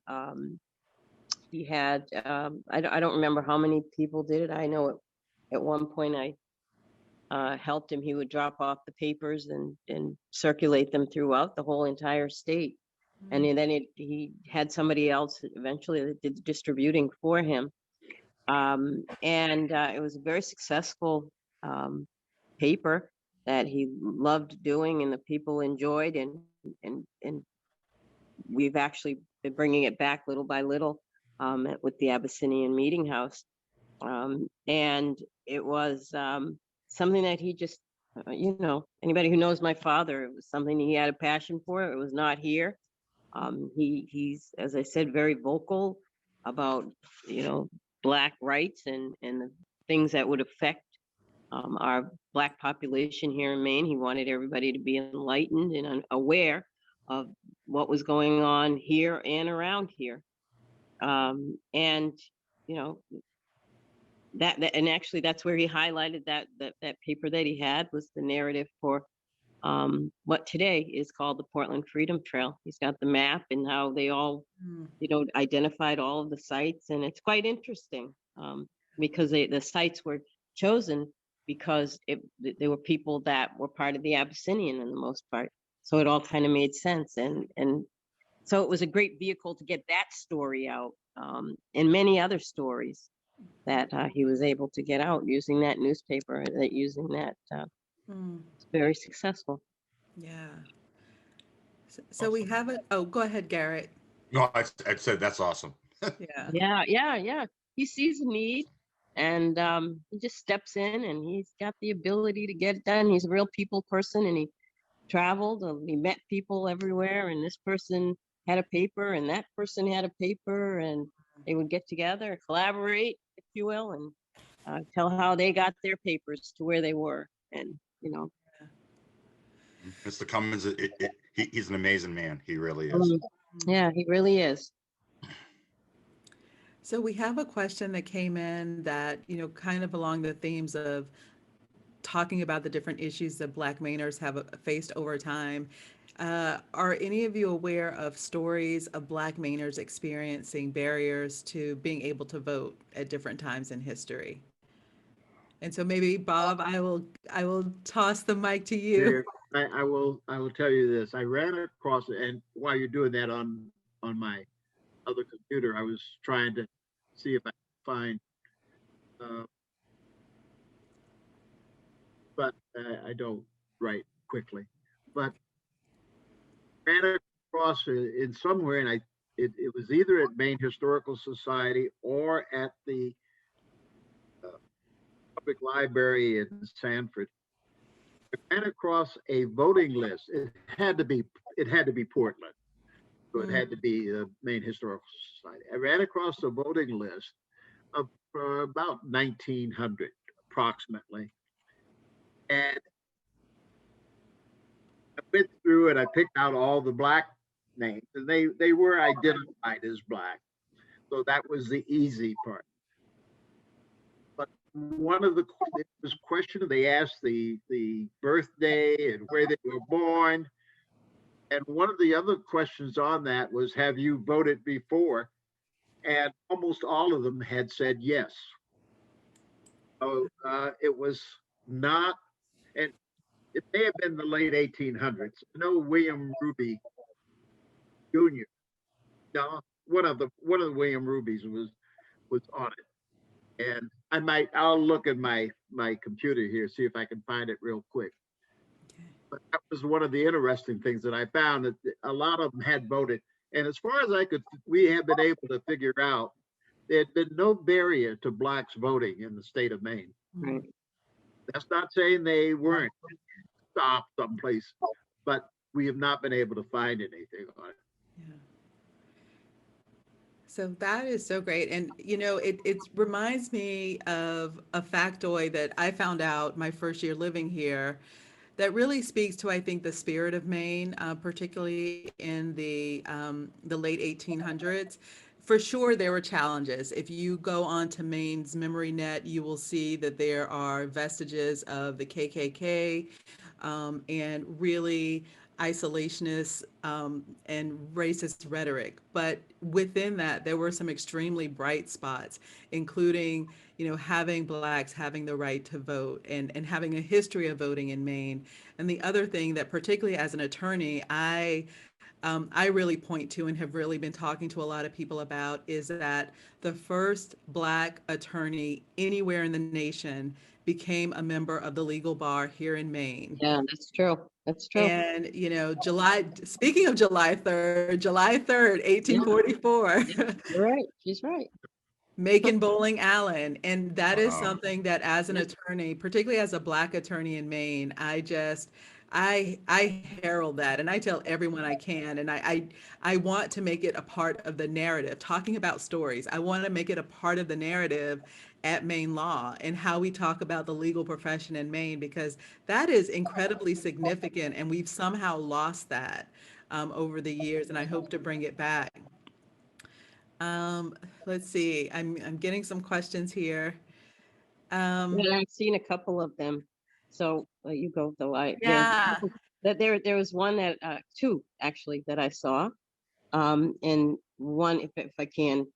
He had, I don't remember how many people did it. I know at one point I helped him. He would drop off the papers and circulate them throughout the whole entire state. And then he had somebody else eventually that did the distributing for him. And it was a very successful paper that he loved doing and the people enjoyed. And we've actually been bringing it back little by little with the Abyssinian Meeting House. And it was something that he just, anybody who knows my father, it was something he had a passion for. It was not here. He's, as I said, very vocal about, Black rights and the things that would affect our Black population here in Maine. He wanted everybody to be enlightened and aware of what was going on here and around here. And, and actually that's where he highlighted that paper that he had was the narrative for what today is called the Portland Freedom Trail. He's got the map and how they all, identified all of the sites, and it's quite interesting because the sites were chosen because they were people that were part of the Abyssinian in the most part. So it all kind of made sense, and so it was a great vehicle to get that story out, and many other stories that he was able to get out using that newspaper, using that. It's very successful. Yeah. So we have it. Oh, go ahead, Garrett. No, I said that's awesome. Yeah. Yeah. He sees a need, and he just steps in, and he's got the ability to get it done. He's a real people person, and he traveled, and he met people everywhere, and this person had a paper, and that person had a paper, and they would get together, collaborate, if you will, and tell how they got their papers to where they were, and Mr. Cummings, he's an amazing man. He really is. Yeah, he really is. So we have a question that came in that, kind of along the themes of talking about the different issues that Black Mainers have faced over time. Are any of you aware of stories of Black Mainers experiencing barriers to being able to vote at different times in history? And so maybe Bob, I will toss the mic to you. I will tell you this. I ran across it, and while you're doing that on my other computer, I was trying to see if I could find, but I don't write quickly. But ran across it in somewhere, and it was either at Maine Historical Society or at the Public Library in Sanford. I ran across a voting list. It had to be Portland. So it had to be the Maine Historical Society. I ran across the voting list of about 1900 approximately. And I went through and I picked out all the Black names, and they were identified as Black. So that was the easy part. But one of the this question, they asked the birthday and where they were born. And one of the other questions on that was, have you voted before? And almost all of them had said yes. So it was not, and it may have been the late 1800s. I know William Ruby Jr. No, one of the William Rubies was on it, and I'll look at my computer here, see if I can find it real quick. But that was one of the interesting things that I found, that a lot of them had voted, and as far as we have been able to figure out, there had been no barrier to blacks voting in the state of Maine. Right. That's not saying they weren't stopped someplace, but we have not been able to find anything on it. Yeah. So that is so great. And, you know, it reminds me of a factoid that I found out my first year living here that really speaks to, I think, the spirit of Maine, particularly in the late 1800s. For sure, there were challenges. If you go onto Maine's memory net, you will see that there are vestiges of the KKK and really isolationist and racist rhetoric. But within that, there were some extremely bright spots, including, you know, having blacks having the right to vote and having a history of voting in Maine. And the other thing that, particularly as an attorney, I really point to and have really been talking to a lot of people about is that the first Black attorney anywhere in the nation became a member of the legal bar here in Maine. Yeah, that's true. That's true. And, you know, speaking of July 3rd, 1844. Yeah, you're right. She's right. Macon Bowling Allen. And that is Wow. something that as an attorney, particularly as a Black attorney in Maine, I herald that, and I tell everyone I can, and I want to make it a part of the narrative, talking about stories. I want to make it a part of the narrative at Maine Law and how we talk about the legal profession in Maine, because that is incredibly significant, and we've somehow lost that over the years, and I hope to bring it back. Let's see, I'm getting some questions here. Yeah, I've seen a couple of them. So you go, though. Yeah. That there was one that two actually that I saw, and one if I can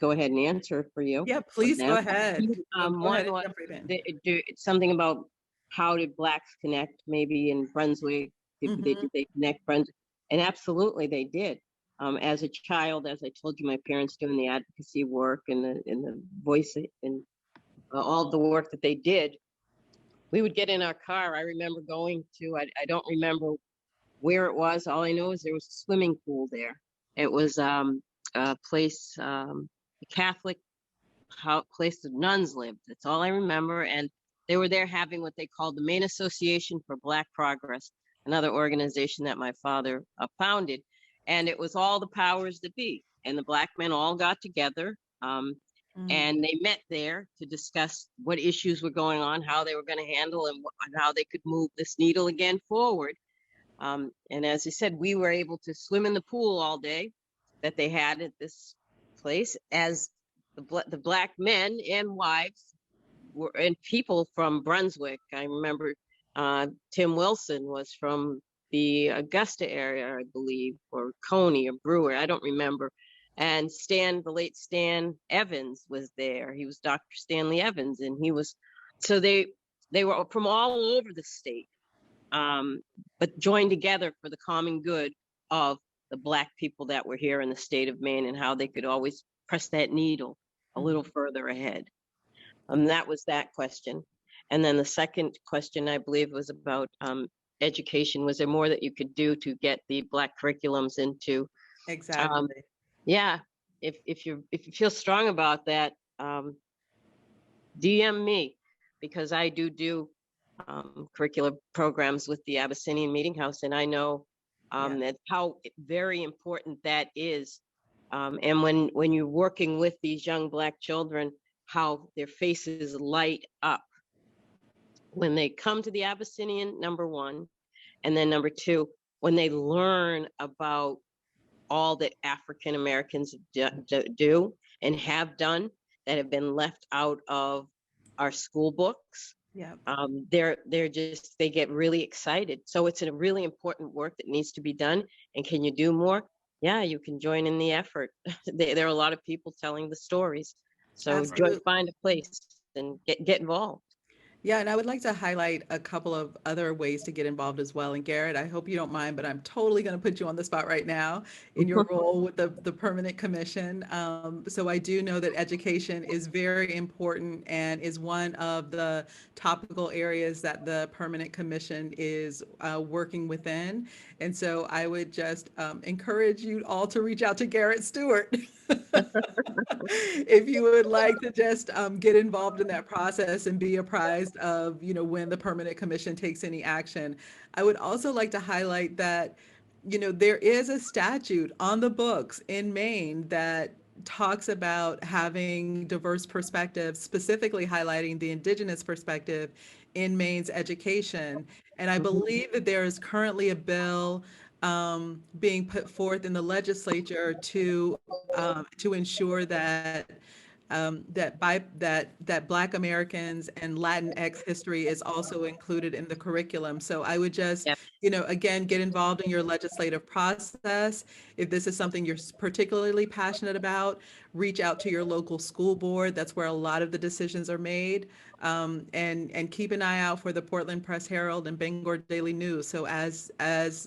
go ahead and answer for you. Yeah, please go ahead. Go One ahead and was jump right in. something about how did blacks connect, maybe in Brunswick. Did they connect Brunswick? And absolutely they did. As a child, as I told you, my parents doing the advocacy work and the voice and all the work that they did, we would get in our car. I remember going to, I don't remember where it was. All I know is there was a swimming pool there. It was a place, a Catholic place the nuns lived. That's all I remember. And they were there having what they called the Maine Association for Black Progress, another organization that my father founded. And it was all the powers that be. And the Black men all got together. And they met there to discuss what issues were going on, how they were going to handle and how they could move this needle again forward. And as I said, we were able to swim in the pool all day that they had at this place, as the Black men and wives were, and people from Brunswick. I remember Tim Wilson was from the Augusta area, I believe, or Coney or Brewer, I don't remember. And the late Stan Evans was there. He was Dr. Stanley Evans, and he was, so they were from all over the state, but joined together for the common good of the Black people that were here in the state of Maine, and how they could always press that needle a little further ahead. That was that question. And then the second question, I believe, was about education. Was there more that you could do to get the Black curriculums into? Exactly. Yeah, if you feel strong about that, DM me, because I do curricular programs with the Abyssinian Meeting House, and I know that how very important that is. And when you're working with these young Black children, how their faces light up when they come to the Abyssinian, number one, and then number two, when they learn about all that African Americans do and have done that have been left out of our school books. Yeah. They're just, they get really excited. So it's a really important work that needs to be done. And can you do more? Yeah, you can join in the effort. There are a lot of people telling the stories. So Absolutely. find a place and get involved. Yeah, and I would like to highlight a couple of other ways to get involved as well. And Garrett, I hope you don't mind, but I'm totally going to put you on the spot right now in your role with the Permanent Commission. So I do know that education is very important and is one of the topical areas that the Permanent Commission is working within. And so I would just encourage you all to reach out to Garrett Stewart. If you would like to just get involved in that process and be apprised of, when the Permanent Commission takes any action. I would also like to highlight that, there is a statute on the books in Maine that talks about having diverse perspectives, specifically highlighting the Indigenous perspective in Maine's education. And I believe that there is currently a bill being put forth in the legislature to ensure that that Black Americans and Latinx history is also included in the curriculum. So I would just, Yep. Again, get involved in your legislative process. If this is something you're particularly passionate about, reach out to your local school board. That's where a lot of the decisions are made. And keep an eye out for the Portland Press Herald and Bangor Daily News. So as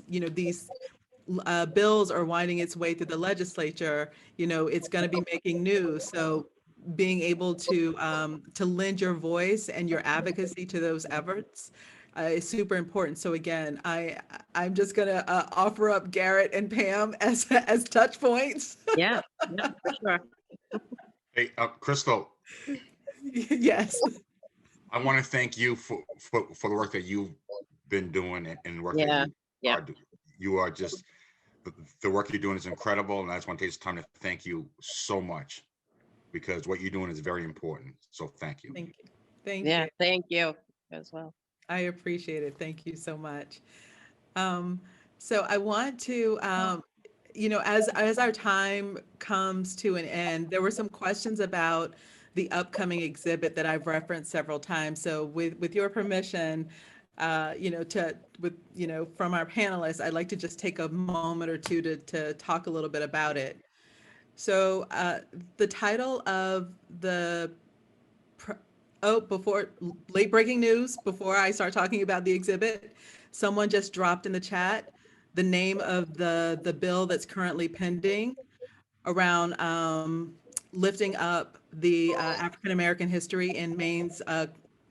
these bills are winding its way through the legislature, it's going to be making news. So being able to lend your voice and your advocacy to those efforts is super important. So again, I'm just going to offer up Garrett and Pam as touch points. Yeah, for sure. Hey, Krystal, Yes. I want to thank you for the work that you've been doing and the work Yeah, that yeah. are doing. You are just, the work you're doing is incredible, and I just want to take this time to thank you so much, because what you're doing is very important. So thank you. Thank you. Thank Yeah, you. thank you as well. I appreciate it. Thank you so much. So I want to, as our time comes to an end, there were some questions about the upcoming exhibit that I've referenced several times. So with your permission, from our panelists, I'd like to just take a moment or two to talk a little bit about it. So the title of before late breaking news, before I start talking about the exhibit, someone just dropped in the chat the name of the bill that's currently pending around lifting up the African American history in Maine's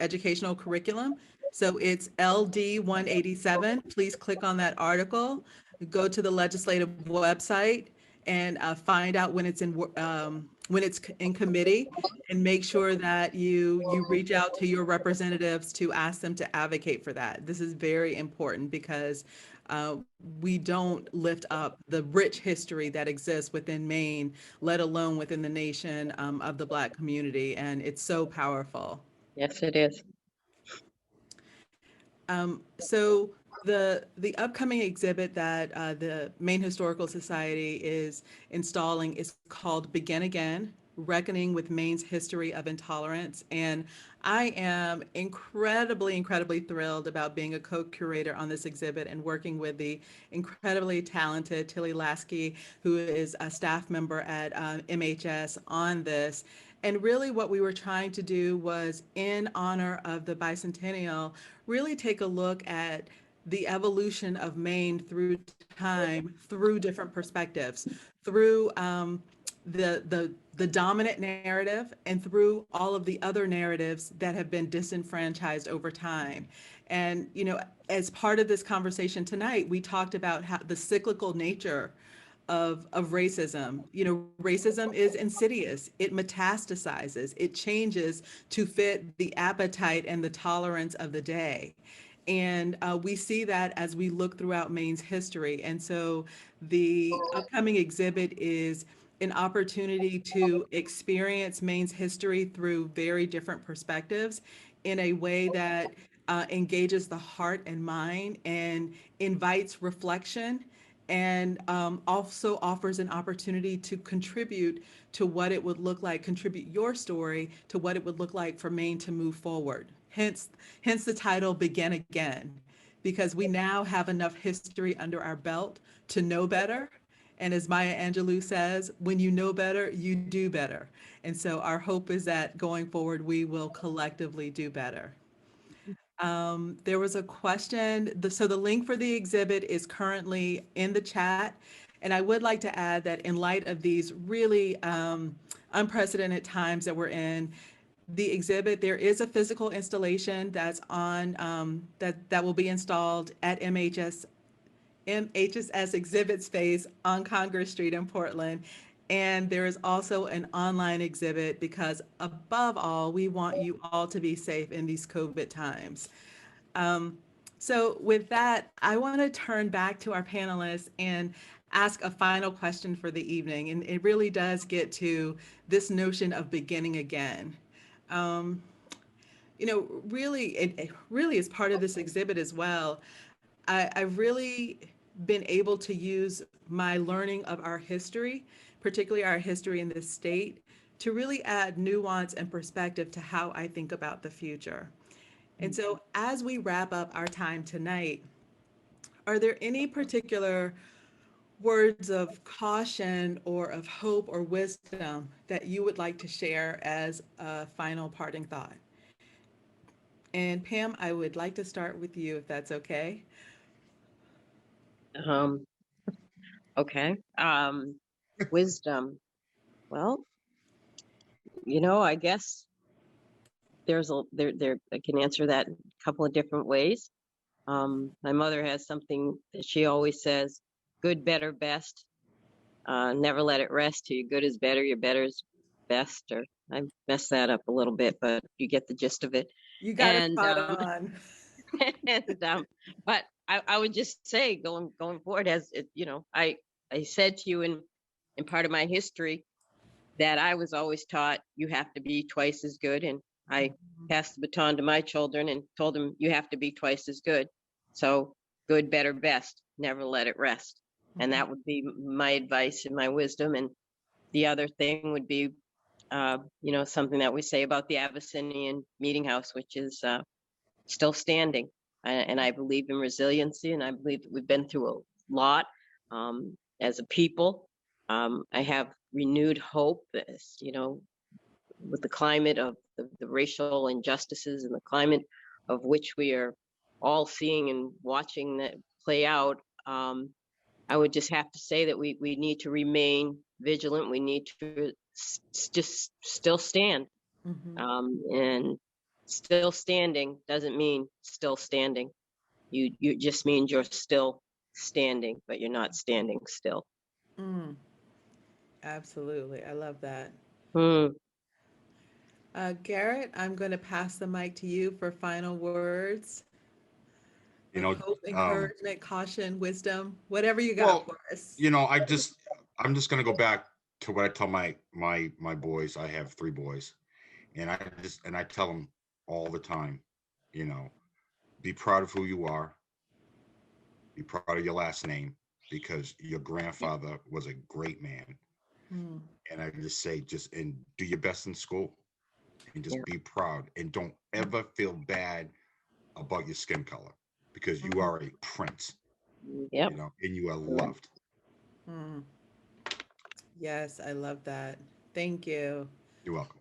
educational curriculum. So it's LD 187. Please click on that article, go to the legislative website, and find out when it's in committee, and make sure that you reach out to your representatives to ask them to advocate for that. This is very important because we don't lift up the rich history that exists within Maine, let alone within the nation of the Black community, and it's so powerful. Yes, it is. So the upcoming exhibit that the Maine Historical Society is installing is called Begin Again: Reckoning with Maine's History of Intolerance. And I am incredibly thrilled about being a co-curator on this exhibit and working with the incredibly talented Tilly Lasky, who is a staff member at MHS on this. And really what we were trying to do was, in honor of the bicentennial, really take a look at the evolution of Maine through time, through different perspectives, through the dominant narrative and through all of the other narratives that have been disenfranchised over time. And, as part of this conversation tonight, we talked about how the cyclical nature of racism. Racism is insidious. It metastasizes. It changes to fit the appetite and the tolerance of the day. And we see that as we look throughout Maine's history. And so the upcoming exhibit is an opportunity to experience Maine's history through very different perspectives in a way that engages the heart and mind and invites reflection and also offers an opportunity to contribute to what it would look like, contribute your story to what it would look like for Maine to move forward. Hence the title, Begin Again, because we now have enough history under our belt to know better. And as Maya Angelou says, when you know better, you do better. And so our hope is that going forward, we will collectively do better. There was a question. So the link for the exhibit is currently in the chat. And I would like to add that in light of these really unprecedented times that we're in, the exhibit, there is a physical installation that's on, that will be installed at MHS Exhibit Space on Congress Street in Portland. And there is also an online exhibit because above all, we want you all to be safe in these COVID times. So with that, I want to turn back to our panelists and ask a final question for the evening. And it really does get to this notion of beginning again. Really, it really is part of this exhibit as well. I've really been able to use my learning of our history, particularly our history in this state, to really add nuance and perspective to how I think about the future. And so as we wrap up our time tonight, are there any particular words of caution or of hope or wisdom that you would like to share as a final parting thought? And Pam, I would like to start with you, if that's okay. Okay. Wisdom. Well, I guess there's I can answer that a couple of different ways. My mother has something that she always says: good, better, best. Never let it rest till your good is better, your better is best. Or I messed that up a little bit, but you get the gist of it. You got it spot on. But I would just say going forward, as it, I said to you in part of my history that I was always taught you have to be twice as good, and I passed the baton to my children and told them you have to be twice as good. So good, better, best. Never let it rest. And that would be my advice and my wisdom. And the other thing would be, something that we say about the Abyssinian meeting house, which is still standing. And I believe in resiliency, and I believe that we've been through a lot as a people. I have renewed hope, as, with the climate of the racial injustices and the climate of which we are all seeing and watching that play out. I would just have to say that we need to remain vigilant. We need to just still stand. And still standing doesn't mean still standing. You just means you're still standing, but you're not standing still. Absolutely. I love that. Mm. Garrett, I'm going to pass the mic to you for final words. Hope, encouragement, caution, wisdom, whatever you got for us. I'm just going to go back to what I tell my boys. I have 3 boys, and I tell them all the time, be proud of who you are. Be proud of your last name, because your grandfather was a great man. And I just say, and do your best in school, and just be proud, and don't ever feel bad about your skin color, because you are a prince. Yep. And you are loved. Yes, I love that. Thank you. You're welcome.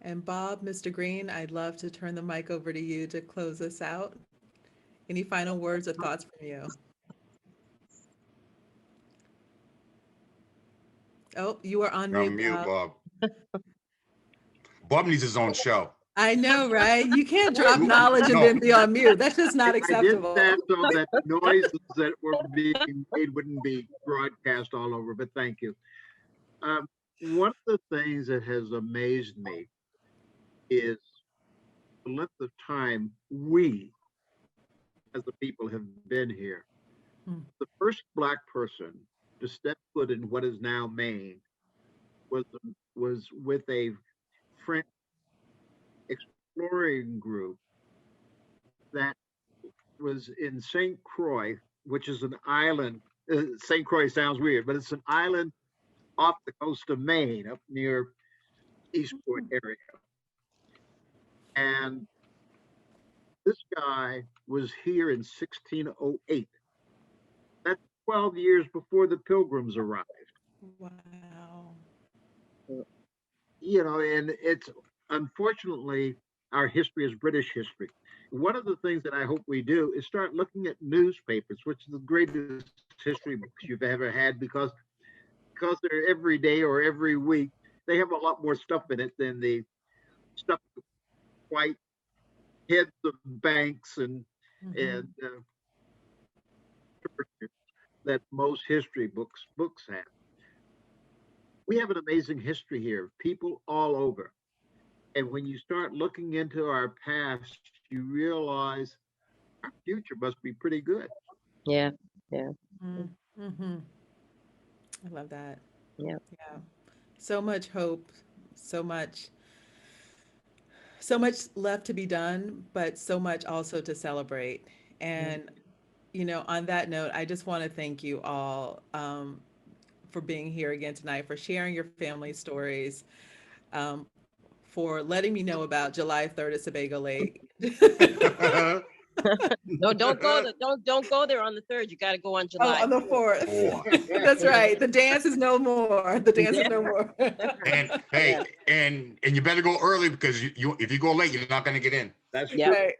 And Bob, Mr. Greene, I'd love to turn the mic over to you to close us out. Any final words or thoughts from you? Oh, you are on mute, Bob. Bob needs his own show. I know, right? You can't drop knowledge and then be on mute. That's just not acceptable. I did that so that noises that were being made wouldn't be broadcast all over, but thank you. One of the things that has amazed me is the length of time we, as the people, have been here. The first Black person to step foot in what is now Maine was with a French exploring group that was in St. Croix which is an island. St. Croix sounds weird, but it's an island off the coast of Maine, up near Eastport area. And this guy was here in 1608. That's 12 years before the Pilgrims arrived. Wow. You know, and it's unfortunately our history is British history. One of the things that I hope we do is start looking at newspapers, which is the greatest history books you've ever had, because they're every day or every week. They have a lot more stuff in it than the stuff white heads of banks and that most history books have. We have an amazing history here, people all over. And when you start looking into our past, you realize our future must be pretty good. Yeah. Mm-hmm. I love that. Yeah. Yeah. So much hope, so much left to be done, but so much also to celebrate. And, you know, on that note, I just want to thank you all for being here again tonight, for sharing your family stories, for letting me know about July 3rd at Sebago Lake. No, don't go there. Don't go there on the 3rd. You got to go on July. On the 4th. That's right. The dance is no more. The dance is no more. And hey, and you better go early, because you if you go late, you're not going to get in. That's Right.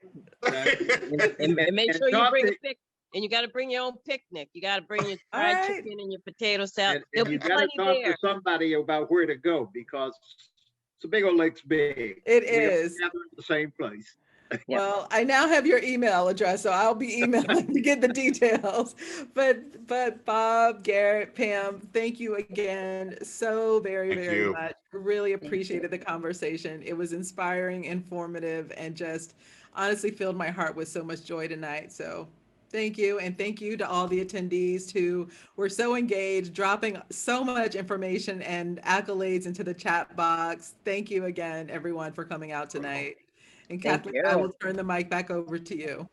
And make sure you bring a pick. And you got to bring your own picnic. You got to bring your fried chicken and your potato salad. There'll be you got to plenty talk there. to somebody about where to go, because Sebago Lake's big. It We all is. gather in the same place. Well, I now have your email address, so I'll be emailing to get the details. But Bob, Garrett, Pam, thank you again so very much. Really appreciated the conversation. It was inspiring, informative, and just honestly filled my heart with so much joy tonight. So thank you. And thank you to all the attendees who were so engaged, dropping so much information and accolades into the chat box. Thank you again, everyone, for coming out tonight. And Kathleen, I will turn the mic back over to you.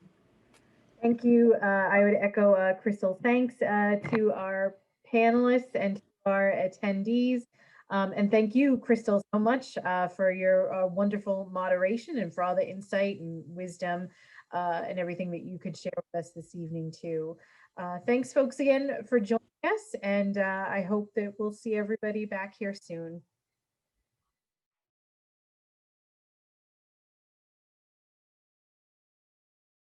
Thank you. I would echo Krystal's thanks to our panelists and to our attendees. And thank you, Krystal, so much for your wonderful moderation and for all the insight and wisdom and everything that you could share with us this evening too. Thanks folks again for joining us, and I hope that we'll see everybody back here soon.